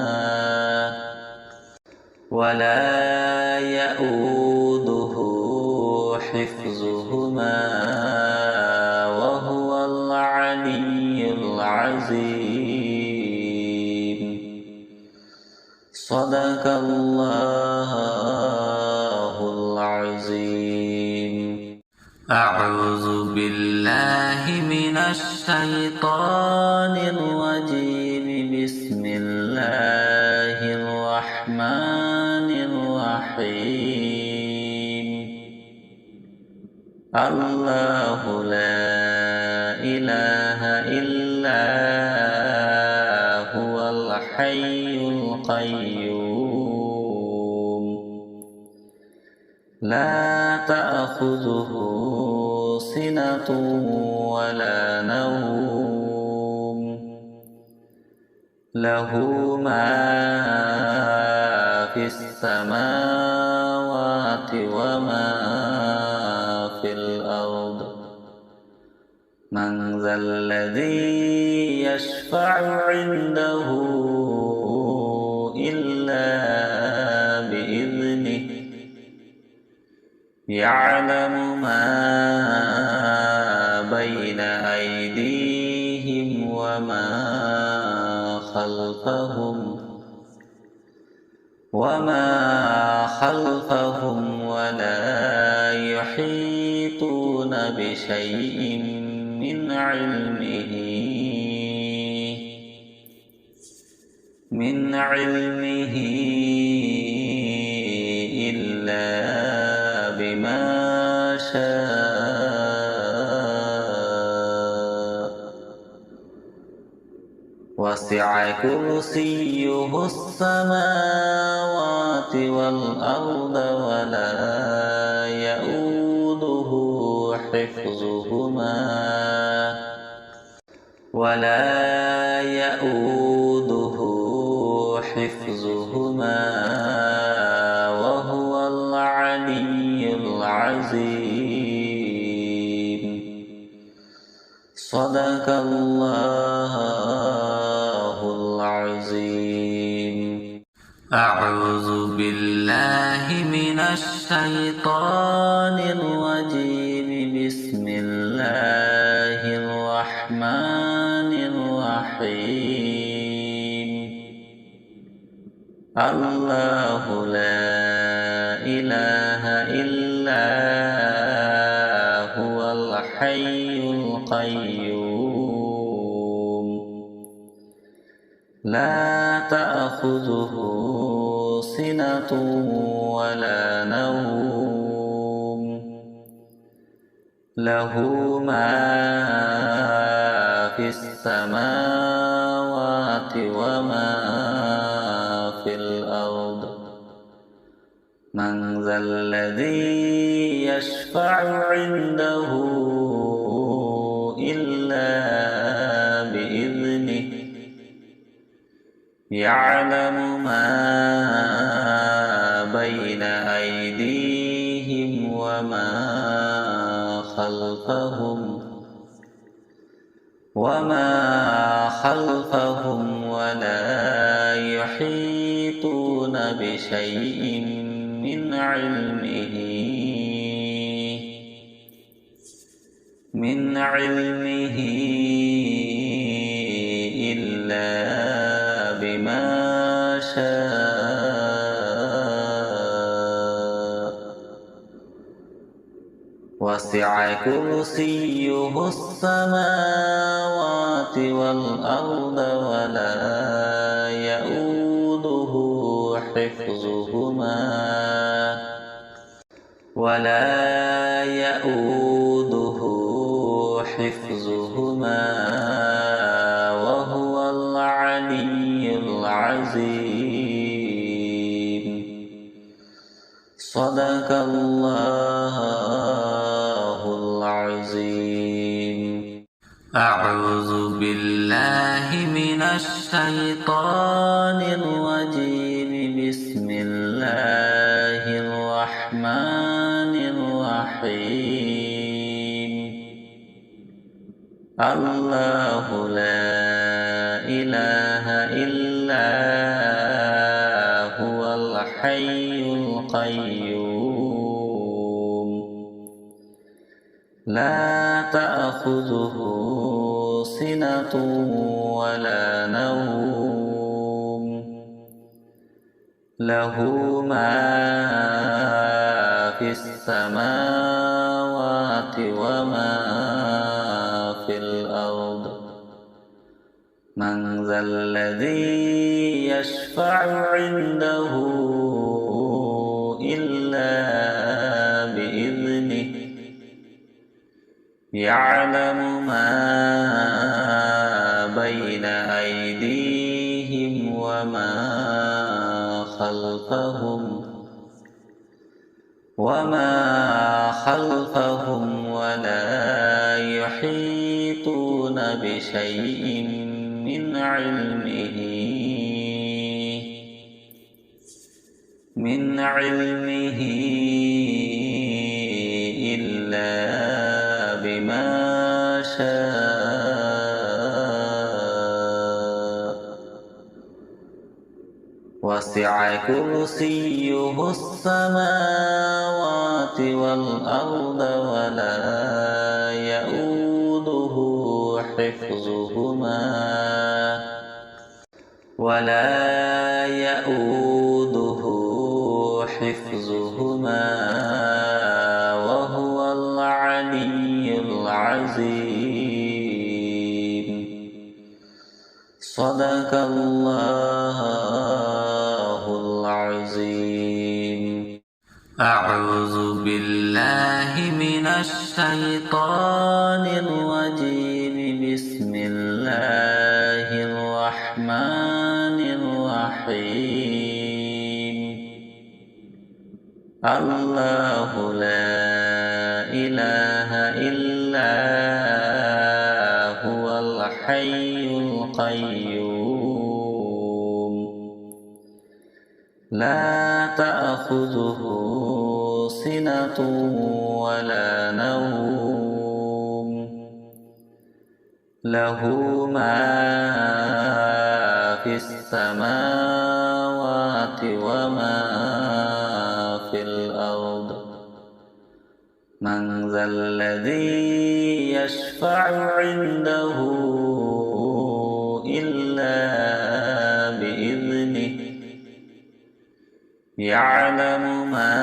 A: وهو العلي العظيم صدق الله العظيم. أعوذ بالله من الشيطان الرجيم. بسم الله الرحمن الرحيم. الله لا إله إلا هو الحي القيوم لا تأخذه سنة ولا نوم له ما في السماوات وما في الأرض من ذا الذي يشفع عنده إلا بإذنه يعلم ما بين أيديهم وما خلفهم ولا يحيطون بشيء من علمه إلا بما شاء وسع كرسيه السماوات والأرض ولا يؤوده حفظهما وهو العلي العظيم. صدق الله العظيم. أعوذ بالله من الشيطان الرجيم. بسم الله الرحمن الرحيم. الله لا إله إلا هو الحي القيوم لا تأخذه سنة ولا نوم له ما في السماوات وما في الأرض. من ذا الذي يشفع عنده إلا بإذنه. يعلم ما بين أيديهم وما خلفهم ولا يحيطون بشيء من علمه إلا بما شاء وسع كرسيه السماوات والأرض ولا يؤوده حفظهما وهو العلي العظيم. صدق الله العظيم. أعوذ بالله من الشيطان الرجيم. بسم الله الرحمن الرحيم. الله لا إله إلا هو الحي القيوم لا تأخذه سنة ولا نوم له ما في السماوات وما في الأرض. من ذا الذي يشفع عنده إلا بإذنه. يعلم ما بين أيديهم وما خلفهم ولا يحيطون بشيء من علمه إلا بما شاء وسع كرسيه السماوات والأرض ولا يؤوده حفظهما وهو العلي العظيم. صدق الله العظيم. أعوذ بالله من الشيطان الرجيم. بسم الله الرحمن الرحيم. الله لا إله إلا هو الحي القيوم لا تأخذه سنة ولا نوم له ما في السماوات وما في الأرض. من ذا الذي يشفع عنده إلا بإذنه يعلم ما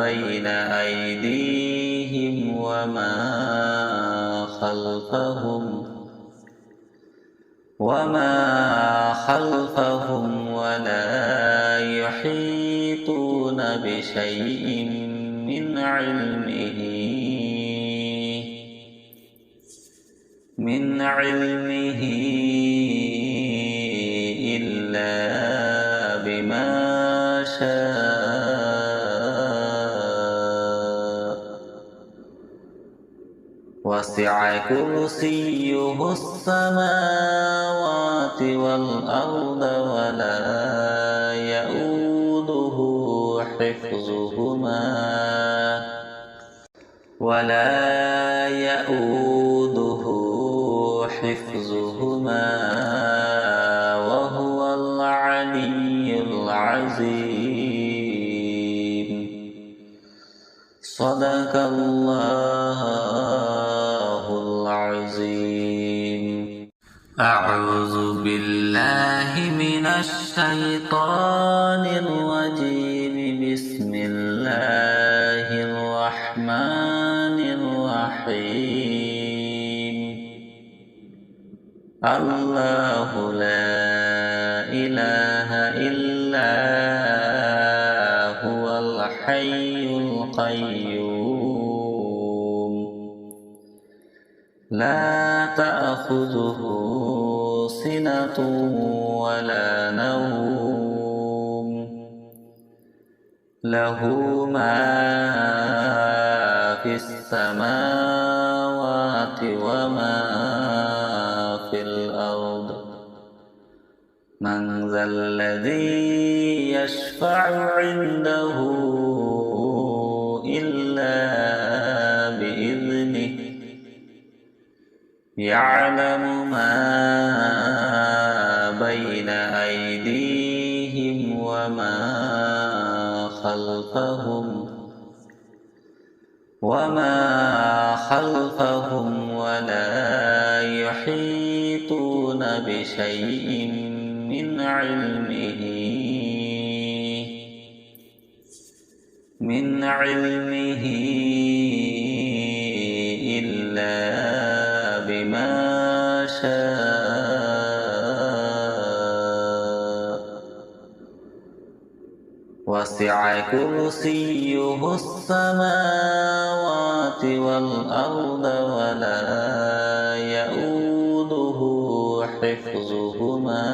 A: بين أيديهم وما خلفهم ولا يحيطون بشيء من علمه إلا بما شاء. وسع كرسيه السماوات والأرض ولا يؤوده حفظهما وهو العلي العظيم. صدق الله العظيم. أعوذ بالله من الشيطان الرجيم. بسم الله الرحمن الرحيم. الله لا إله إلا هو الحي القيوم لا تأخذه سنة ولا نوم له ما في السماوات وما في الأرض. من ذا الذي يشفع عنده إلا بإذنه يعلم ما بين أيديهم وما خلفهم ولا يحيطون بشيء من علمه إلا بما شاء. وسع كرسيه السماوات والأرض ولا يؤوده حفظهما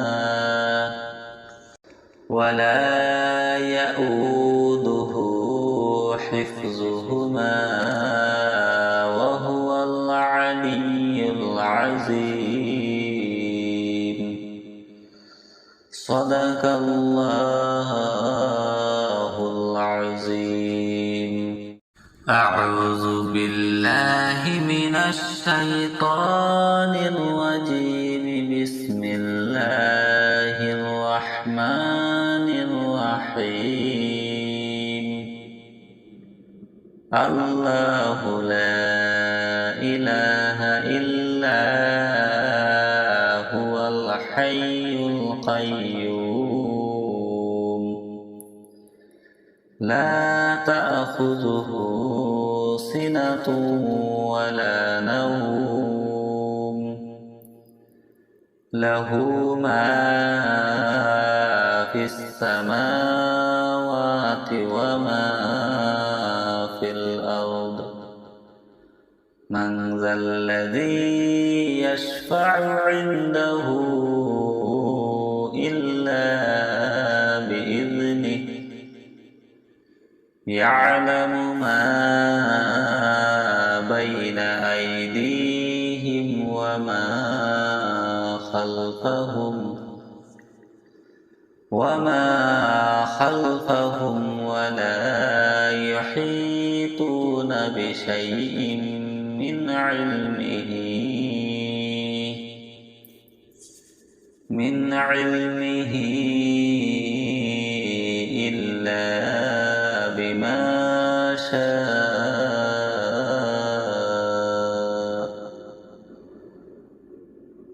A: وهو العلي العظيم. صدق الله العظيم. أعوذ بالله من الشيطان الرجيم. بسم الله الرحمن الله لا إله إلا هو الحي القيوم لا تأخذه سنة ولا نوم له ما في السماوات وما في الأرض من ذا الذي يشفع عنده إلا بإذنه يعلم ما بين أيديهم وما خلفهم ولا يحيطون بشيء من علمه إلا بما شاء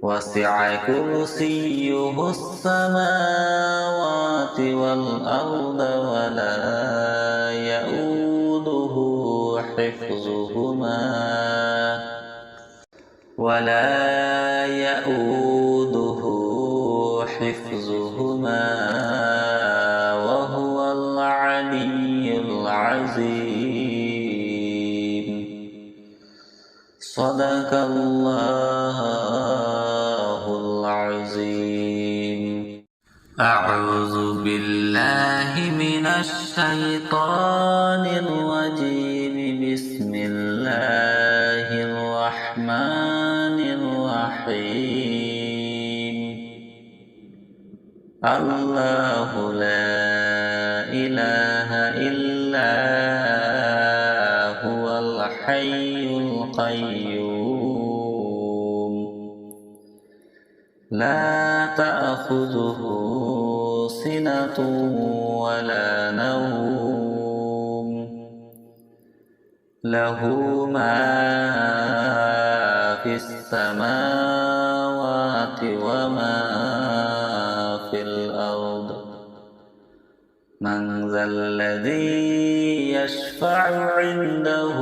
A: وسع كرسيه السماوات والأرض ولا يؤوده حفظهما وهو العلي العظيم صدق الله العظيم أعوذ بالله من الشيطان الرجيم بسم الله الرحمن الرحيم الله لا إله إلا هو الحي القيوم لا تأخذه سنة ولا نوم له ما في السماوات وما في الأرض من ذا الذي يشفع عنده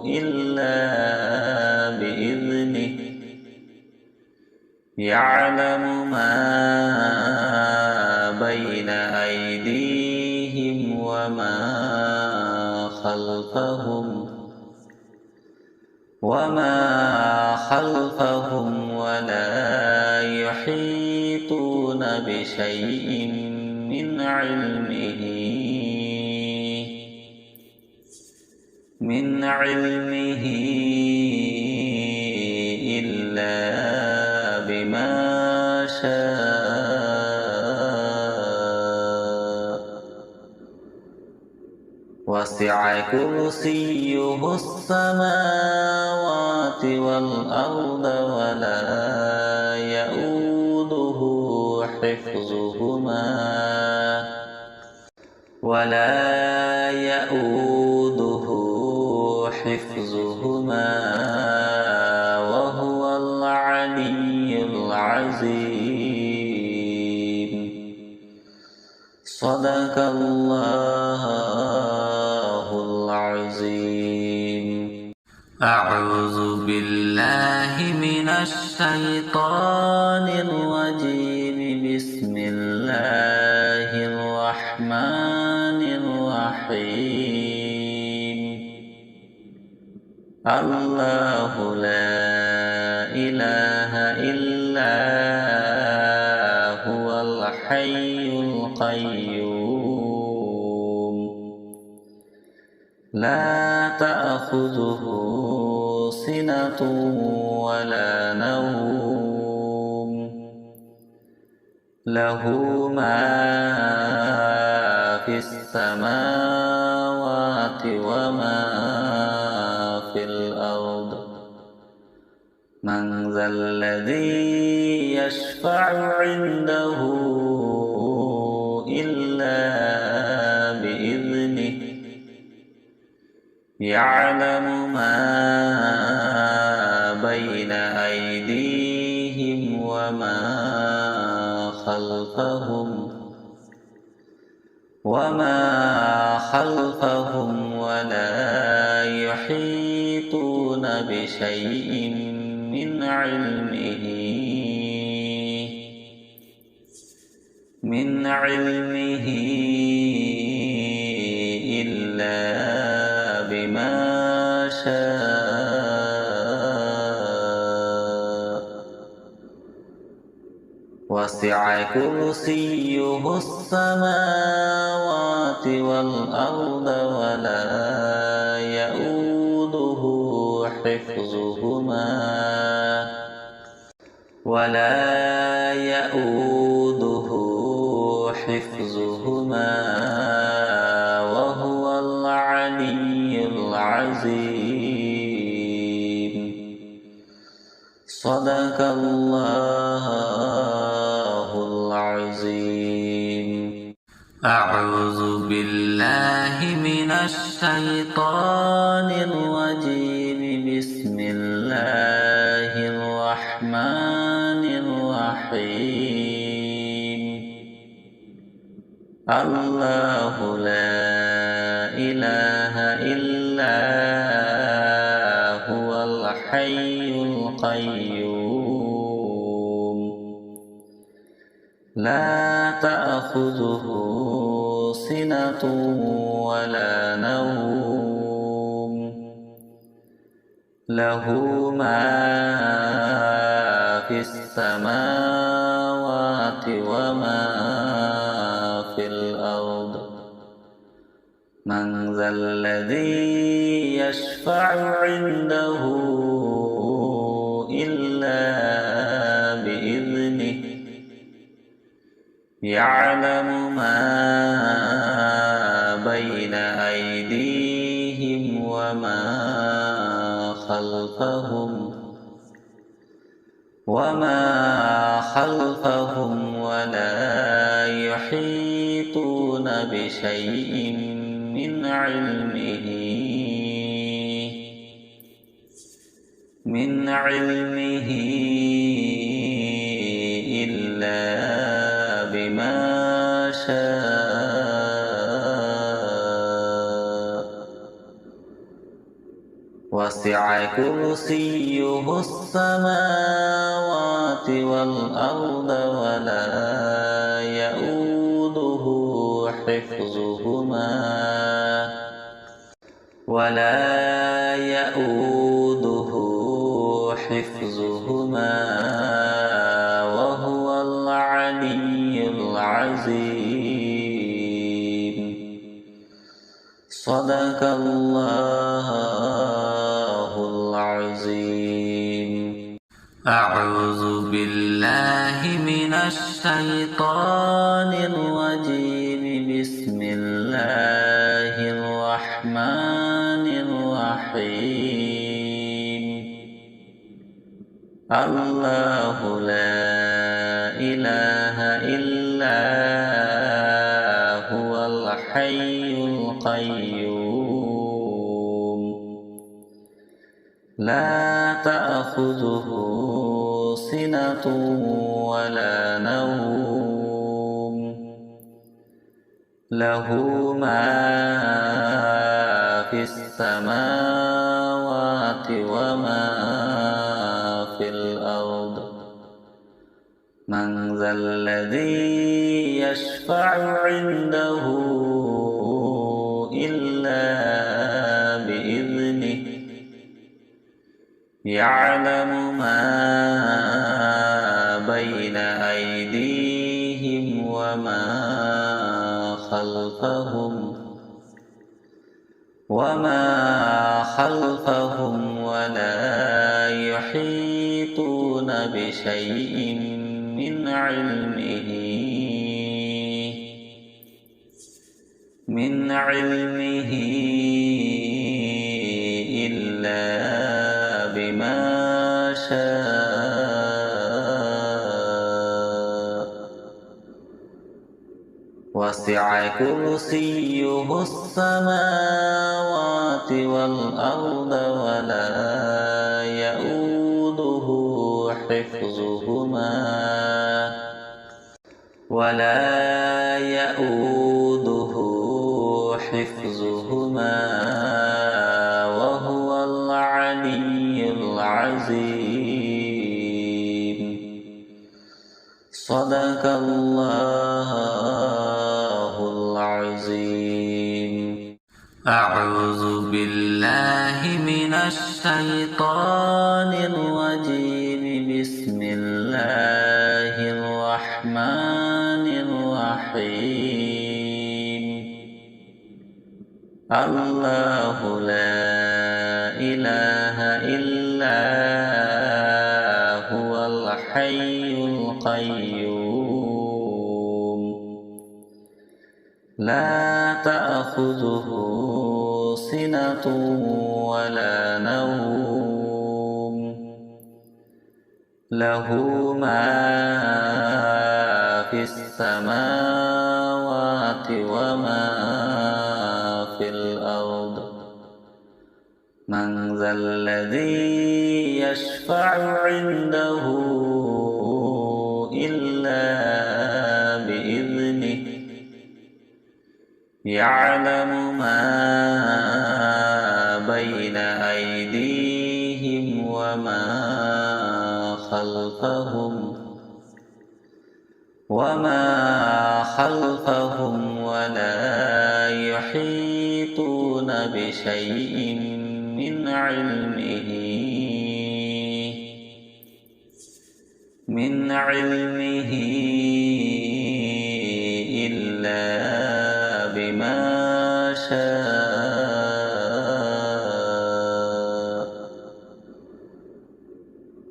A: إلا بإذنه يعلم ما بين أيديهم وما خلفهم ولا يحيطون بشيء من علمه إلا بما شاء وسع كرسيه السماوات والأرض ولا يؤوده حفظهما وهو العلي العظيم صدق الله العظيم أعوذ بالله من الشيطان الرجيم بسم الله الرحمن الرحيم الله لا إله إلا هو الحي القيوم لا تأخذه سنة ولا نوم له ما في السماوات وما في الأرض من ذا الذي يشفع عنده إلا بإذنه يعلم ما بين أيديهم وما خلفهم ولا يحيطون بشيء من علمه إلا بما شاء وسع كرسيه السماوات والأرض ولا يؤوده حفظهما وهو العلي العظيم. صدق الله العظيم. أعوذ بالله من الشيطان الرجيم. بسم الله الرحمن الرحيم. الله لا إله إلا هو الحي القيوم لا تأخذه سنة ولا نوم له ما في السماوات وما في الأرض. من ذا الذي يشفع عنده إلا بإذنه. يعلم ما بين أيديهم وما خلفهم ولا يحيطون بشيء من علمه إلا بما شاء وسع كرسيه السماوات والأرض ولا يؤوده حفظهما وهو العلي العظيم. صدق الله العظيم. أعوذ بالله من الشيطان الرجيم. بسم الله الرحمن الرحيم. الله لا إله إلا هو الحي القيوم لا تأخذه سنة ولا نوم له ما في السماوات وما في الأرض. من ذا الذي يشفع عنده إلا بإذنه. يعلم ما بين أيديهم وما خلفهم ولا يحيطون بشيء من علمه إلا بما شاء وسع كرسيه السماوات والأرض ولا يؤوده حفظهما وهو العلي العظيم. صدق الله العظيم. أعوذ بالله من الشيطان الرجيم. بسم الله الرحمن الرحيم. الله لا إله إلا هو الحي القيوم. لا تأخذه سنة ولا نوم. له ما في السماوات وما في الأرض. من ذا الذي يشفع عنده إلا بإذنه. يعلم ما بين أيديهم وما خلفهم ولا يحيطون بشيء من علمه إلا بما شاء.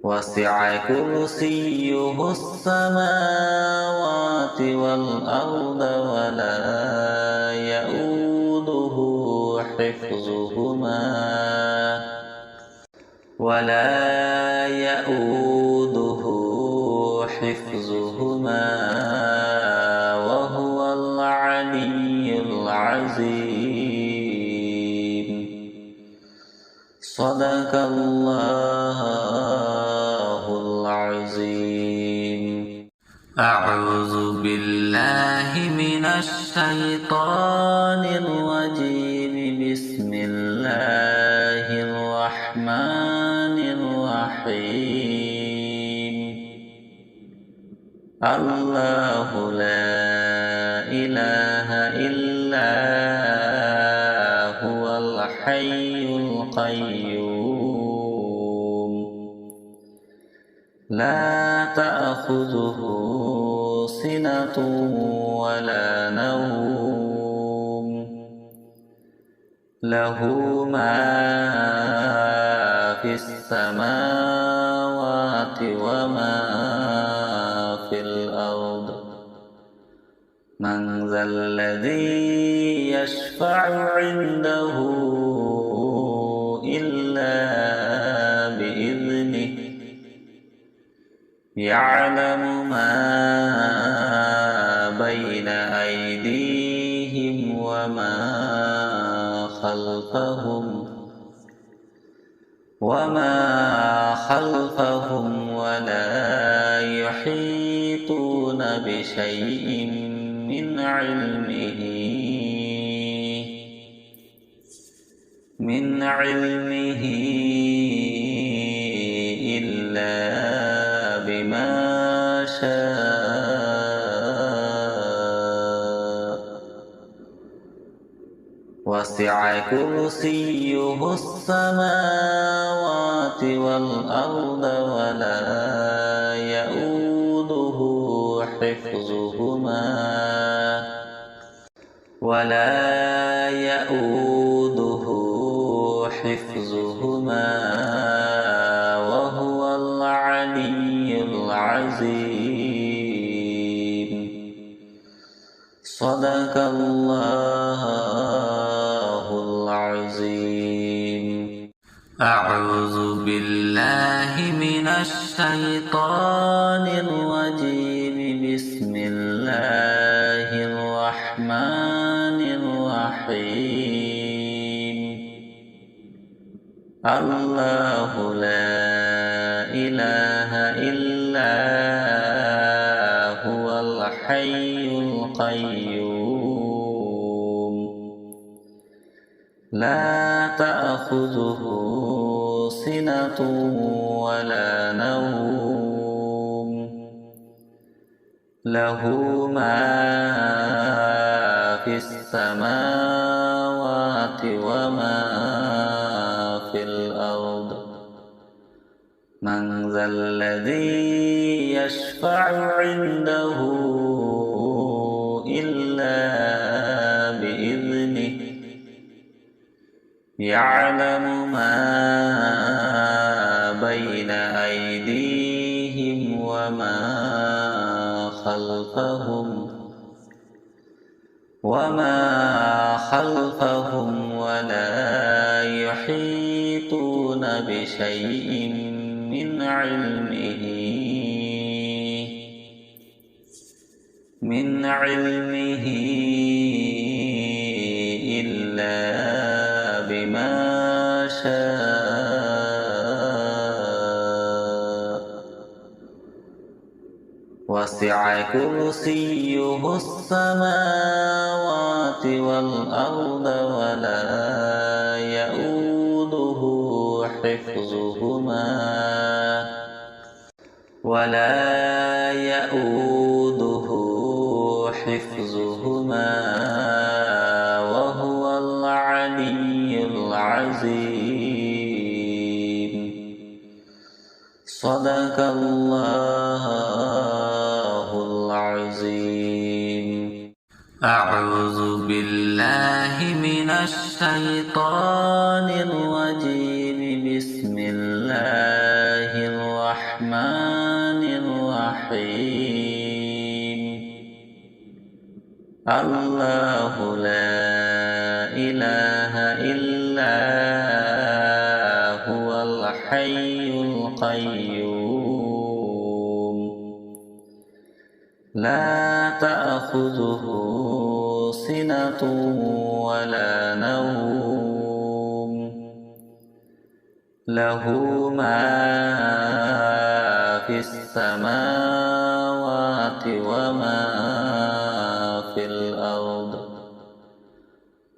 A: وسع كرسيه السماوات والأرض ولا يؤوده حفظهما وهو العلي العظيم. صدق الله العظيم. أعوذ بالله من الشيطان الرجيم. بسم الله الرحمن الرحيم. الله لا إله إلا هو الحي القيوم. لا تأخذه سنة ولا نوم. له ما في السماوات وما في الأرض. من ذا الذي يشفع عنده إلا بإذنه. يعلم ما بين أيديهم وما خلفهم ولا يحيطون بشيء من علمه إلا بما شاء. وسع كرسيه السماوات والأرض ولا يؤوده حفظهما وهو العلي العظيم. صدق الله العظيم. أعوذ بالله من الشيطان الرجيم. بسم الله الرحمن الرحمن الرحيم الله لا إله إلا هو الحي القيوم لا تأخذه سنة ولا نوم له ما في السماوات وما في الأرض من ذا الذي يشفع عنده إلا بإذنه يعلم ما بين أيديهم وما خلفهم ولا يحيطون بشيء من علمه إلا بما شاء وسع كرسيه السماوات والأرض ولا يؤوده حفظهما وهو العلي العظيم صدق الله العظيم أعوذ بالله من الشيطان الرجيم بسم الله الرحمن الرحيم الله لا إله إلا هو الحي القيوم لا تأخذه سنة ولا نوم له ما في السماوات وما في الأرض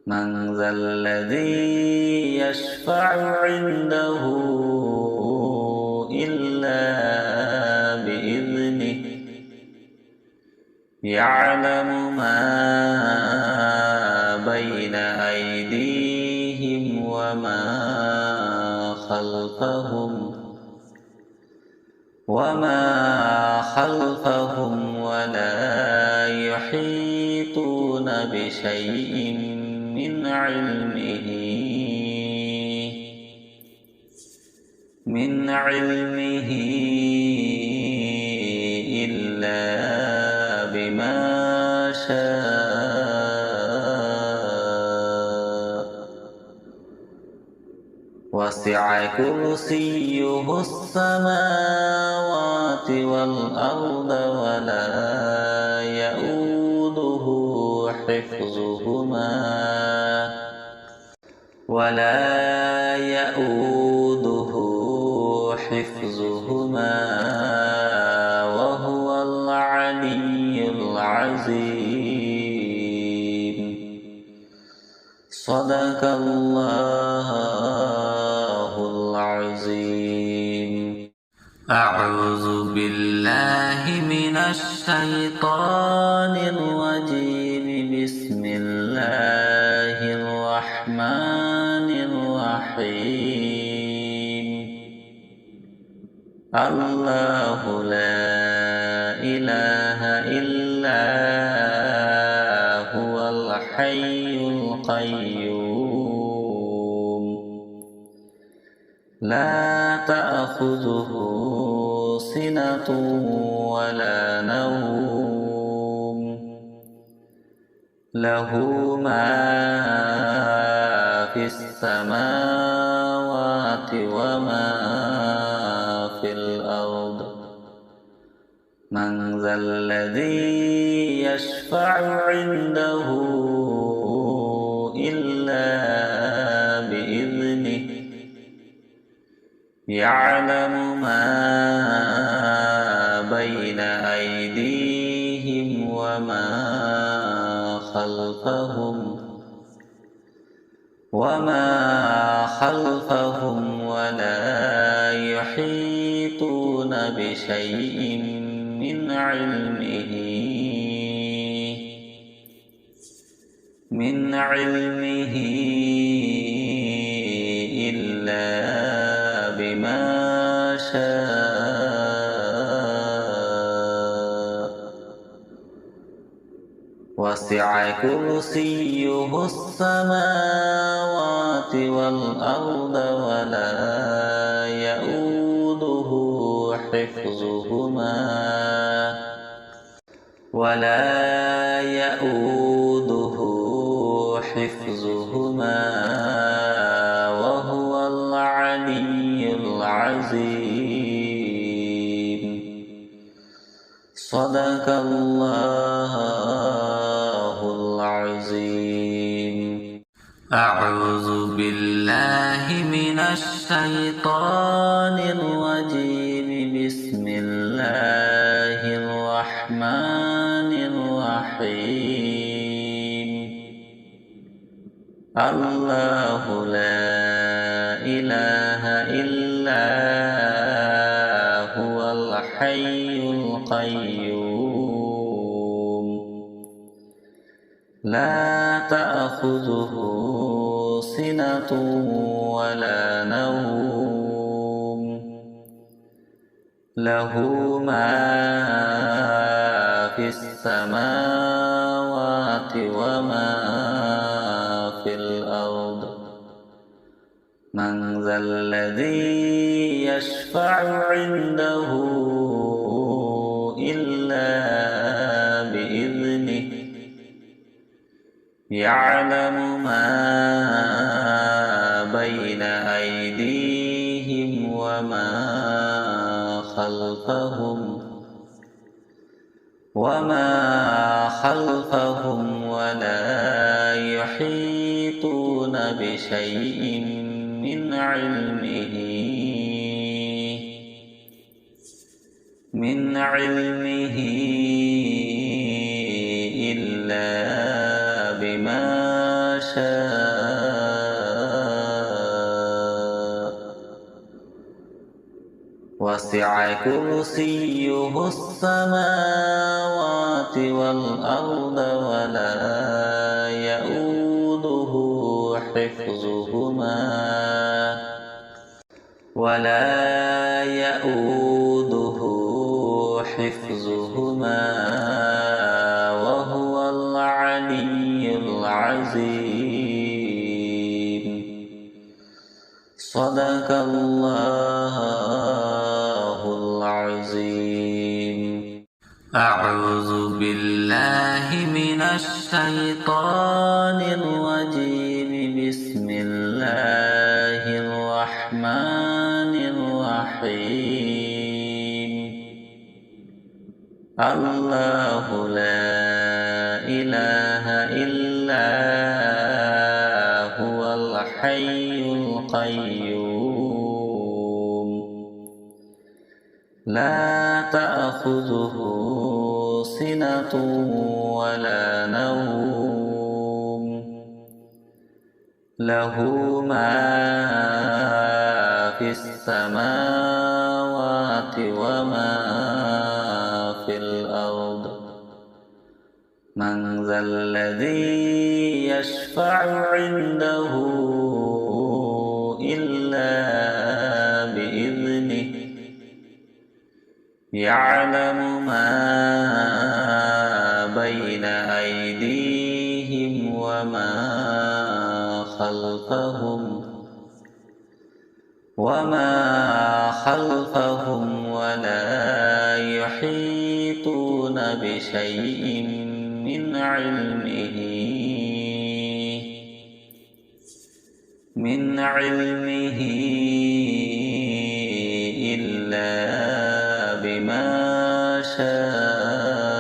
A: من ذا الذي يشفع عنده إلا بإذنه يعلم ما بين أيديهم وما خلفهم ولا يحيطون بشيء من علمه إلا بما شاء وسع كرسيه السماوات والأرض ولا يؤوده حفظهما وهو العلي العظيم صدق الله العظيم أعوذ بالله من الشيطان الرجيم بسم الله الرحمن الرحيم الله لا إله إلا هو الحي القيوم لا تأخذه سنة ولا نوم له ما في السماوات وما في الأرض من ذا الذي يشفع عنده إلا بإذنه يعلم ما بين أيديهم وما خلفهم ولا يحيطون بشيء من علمه إلا بما شاء وسع كرسيه السماوات والأرض ولا يؤوده حفظهما وهو العلي العظيم. صدق الله العظيم. أعوذ بالله من الشيطان الرجيم. بسم الله الرحمن الرحيم. الله لا إله إلا هو الحي القيوم لا تأخذه سنة ولا نوم له ما في السماوات وما في الأرض. من ذا الذي يشفع عنده إلا بإذنه يعلم ما بين أيديهم وما خلفهم ولا يحيطون بشيء من علمه إلا بما شاء وسع كرسيه السماوات والأرض ولا يؤوده حفظهما وهو العلي العظيم. صدق الله العظيم. أعوذ بالله من الشيطان الرجيم. بسم الله الرحمن الرحيم. الله لا إله إلا هو الحي القيوم لا تأخذه سنة ولا نوم له ما في السماوات وما في الأرض. من ذا الذي يشفع عنده إلا بإذنه يعلم ما بين أيديهم وما خلفهم ولا يحيطون بشيء من علمه إلا بما شاء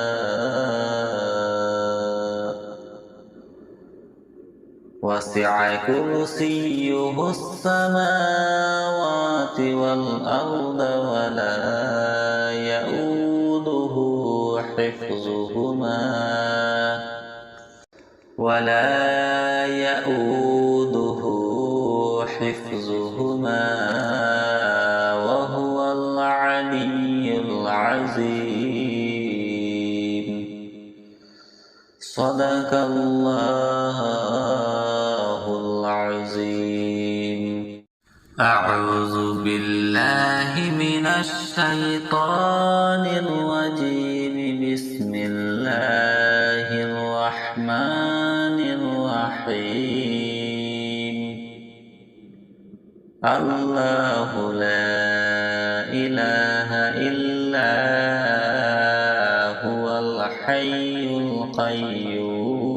A: وسع كرسيه السماوات والأرض ولا يؤوده حفظهما وهو العلي العظيم. صدق الله العظيم. أعوذ بالله من الشيطان الرجيم. بسم الله الرحمن الرحيم. الله لا إله إلا هو الحي القيوم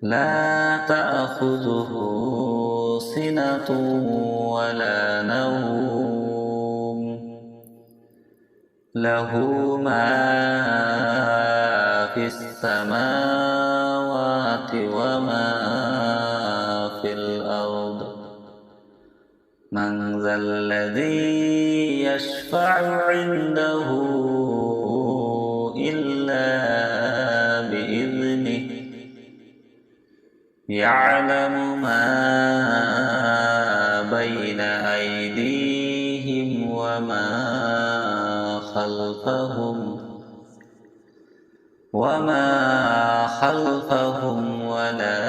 A: لا تأخذه سنة ولا نوم له ما في السماوات وما في الأرض. من ذا الذي يشفع عنده إلا بإذنه يعلم ما بين أيديهم وما خلفهم ولا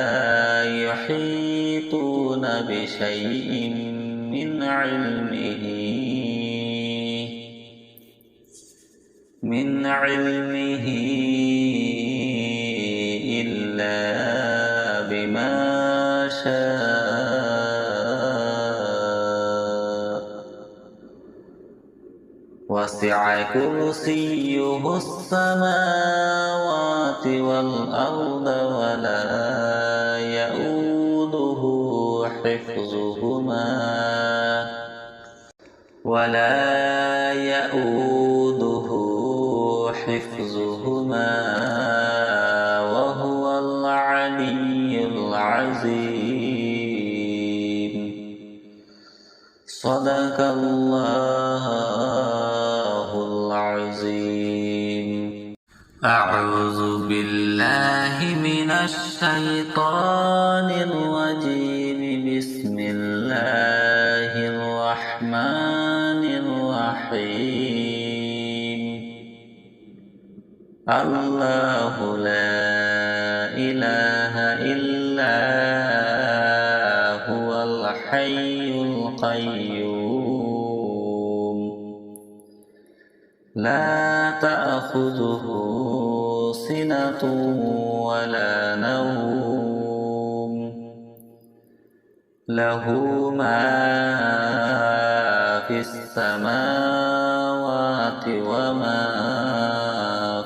A: يحيطون بشيء من علمه إلا بما شاء. وسع كرسيه السماوات والأرض ولا يؤوده حفظهما وهو العلي العظيم. صدق الله العظيم. أعوذ بالله من الشيطان الرجيم. بسم الله الرحمن الرحيم. الله لا إله إلا هو الحي القيوم لا تأخذه سنة ولا نوم له ما في السماوات وما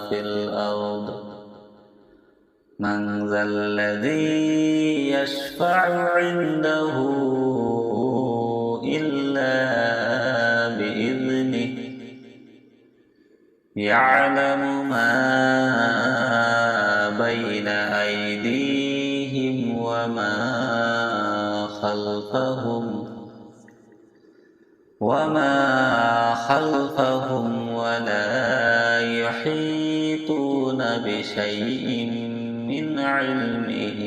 A: في الأرض. من ذا الذي يشفع عنده إلا بإذنه يعلم ما بين أيديهم وما خلفهم ولا يحيطون بشيء من علمه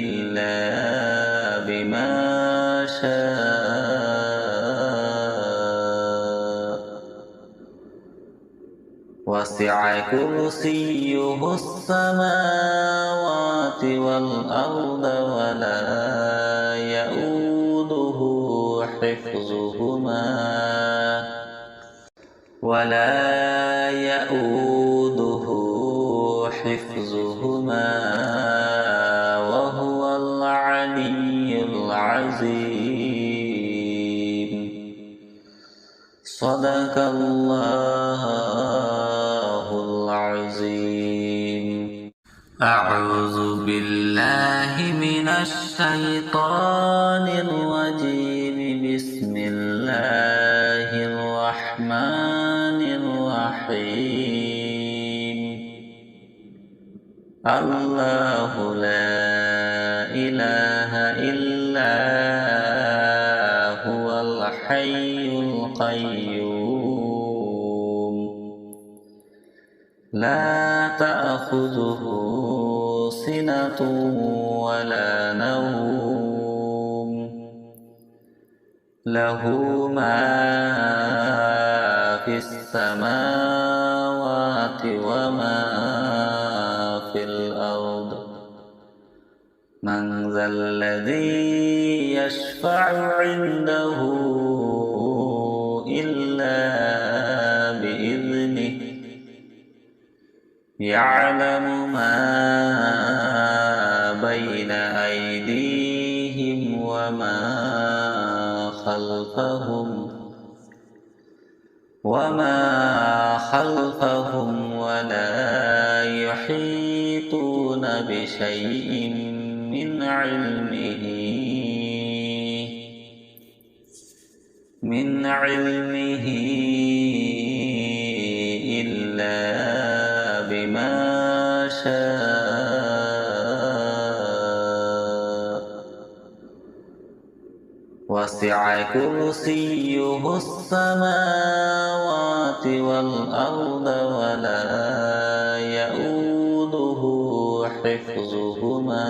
A: إلا بما شاء. وسع كرسيه السماوات والأرض ولا يؤوده حفظهما وهو العلي العظيم. صدق الله العظيم. أعوذ بالله من الشيطان الرجيم. بسم الله الرحمن الرحيم. الله لا إله إلا هو الحي القيوم. لا تأخذه سنة ولا نوم. له ما في السماوات وما في الأرض. من ذا الذي يشفع عنده إلا بإذنه. يعلم ما بين أيديهم وما خلفهم ولا يحيطون بشيء من علمه إلا بما شاء. وسع كرسيه السماوات والأرض ولا يؤوده حفظهما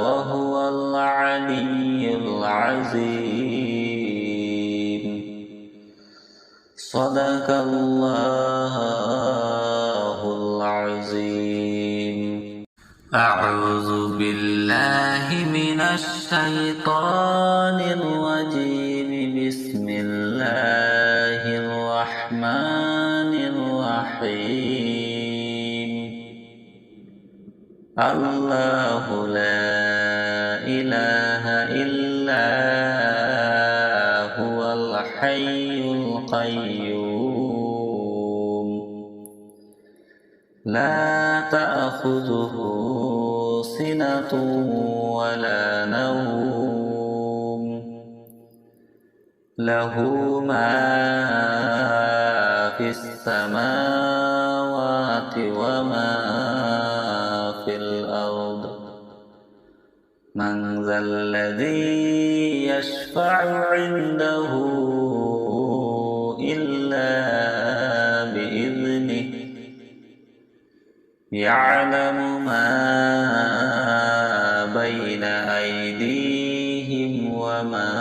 A: وهو العلي العظيم. صدق الله العظيم. أعوذ بالله من الشيطان الرجيم. بسم الله الرحمن الرحيم. الله لا إله إلا هو الحي القيوم. لا تأخذه سنة ولا نوم. له ما في السماوات وما في الأرض. من ذا الذي يشفع عنده إلا بإذنه. يعلم ما بين أيديهم وما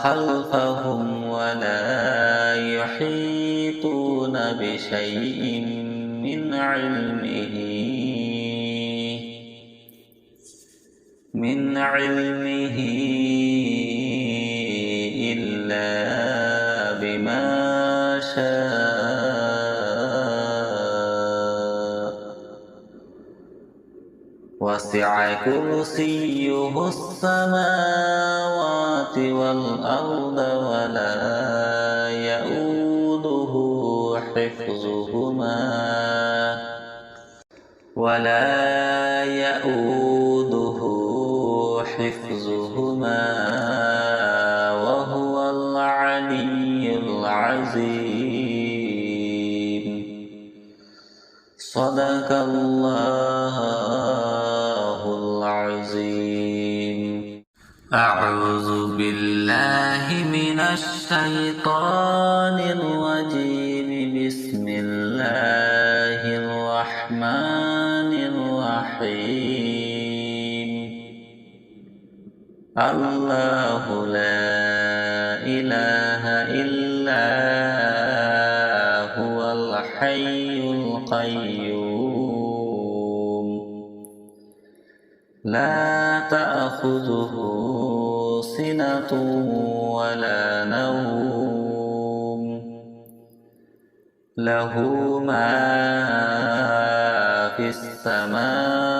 A: خلفهم ولا يحيطون بشيء من علمه إلا بما شاء. وسع كرسيه السماوات والأرض ولا يؤوده حفظهما وهو العلي العظيم. صدق الله العظيم. أعوذ بالله من الشيطان الرجيم. بسم الله الرحمن الرحيم. الله لا إله إلا هو الحي القيوم. لا تأخذه سنة ولا نوم. له ما في السماوات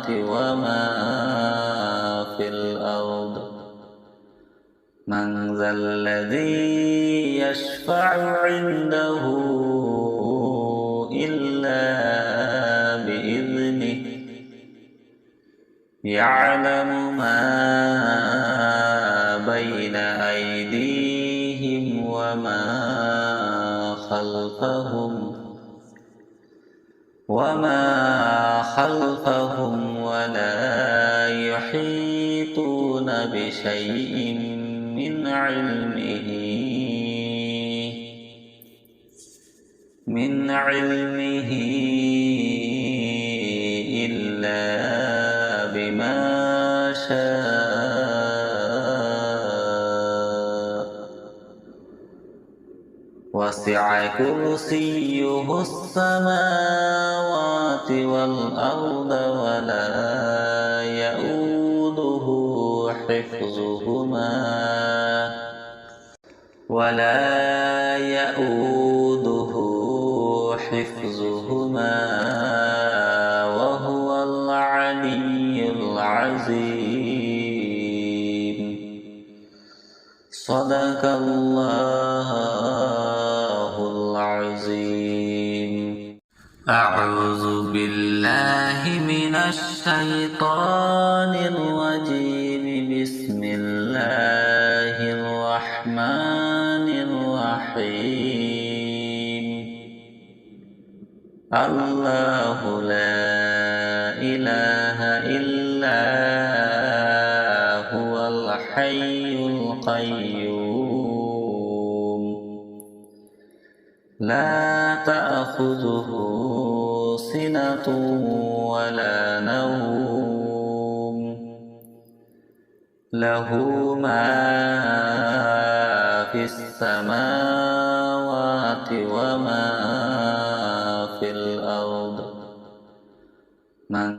A: وما من ذا الذي يشفع عنده إلا بإذنه يعلم ما بين أيديهم وما خلفهم ولا يحيطون بشيء من علمه إلا بما شاء وسع كرسيه السماوات والأرض ولا يؤوده حفظهما وهو العلي العظيم. صدق الله العظيم. أعوذ بالله من الشيطان الرجيم. بسم الله الرحمن الرحيم. الله لا إله إلا هو الحي القيوم لا تأخذه سنة ولا نوم له ما في السماوات وما في الأرض.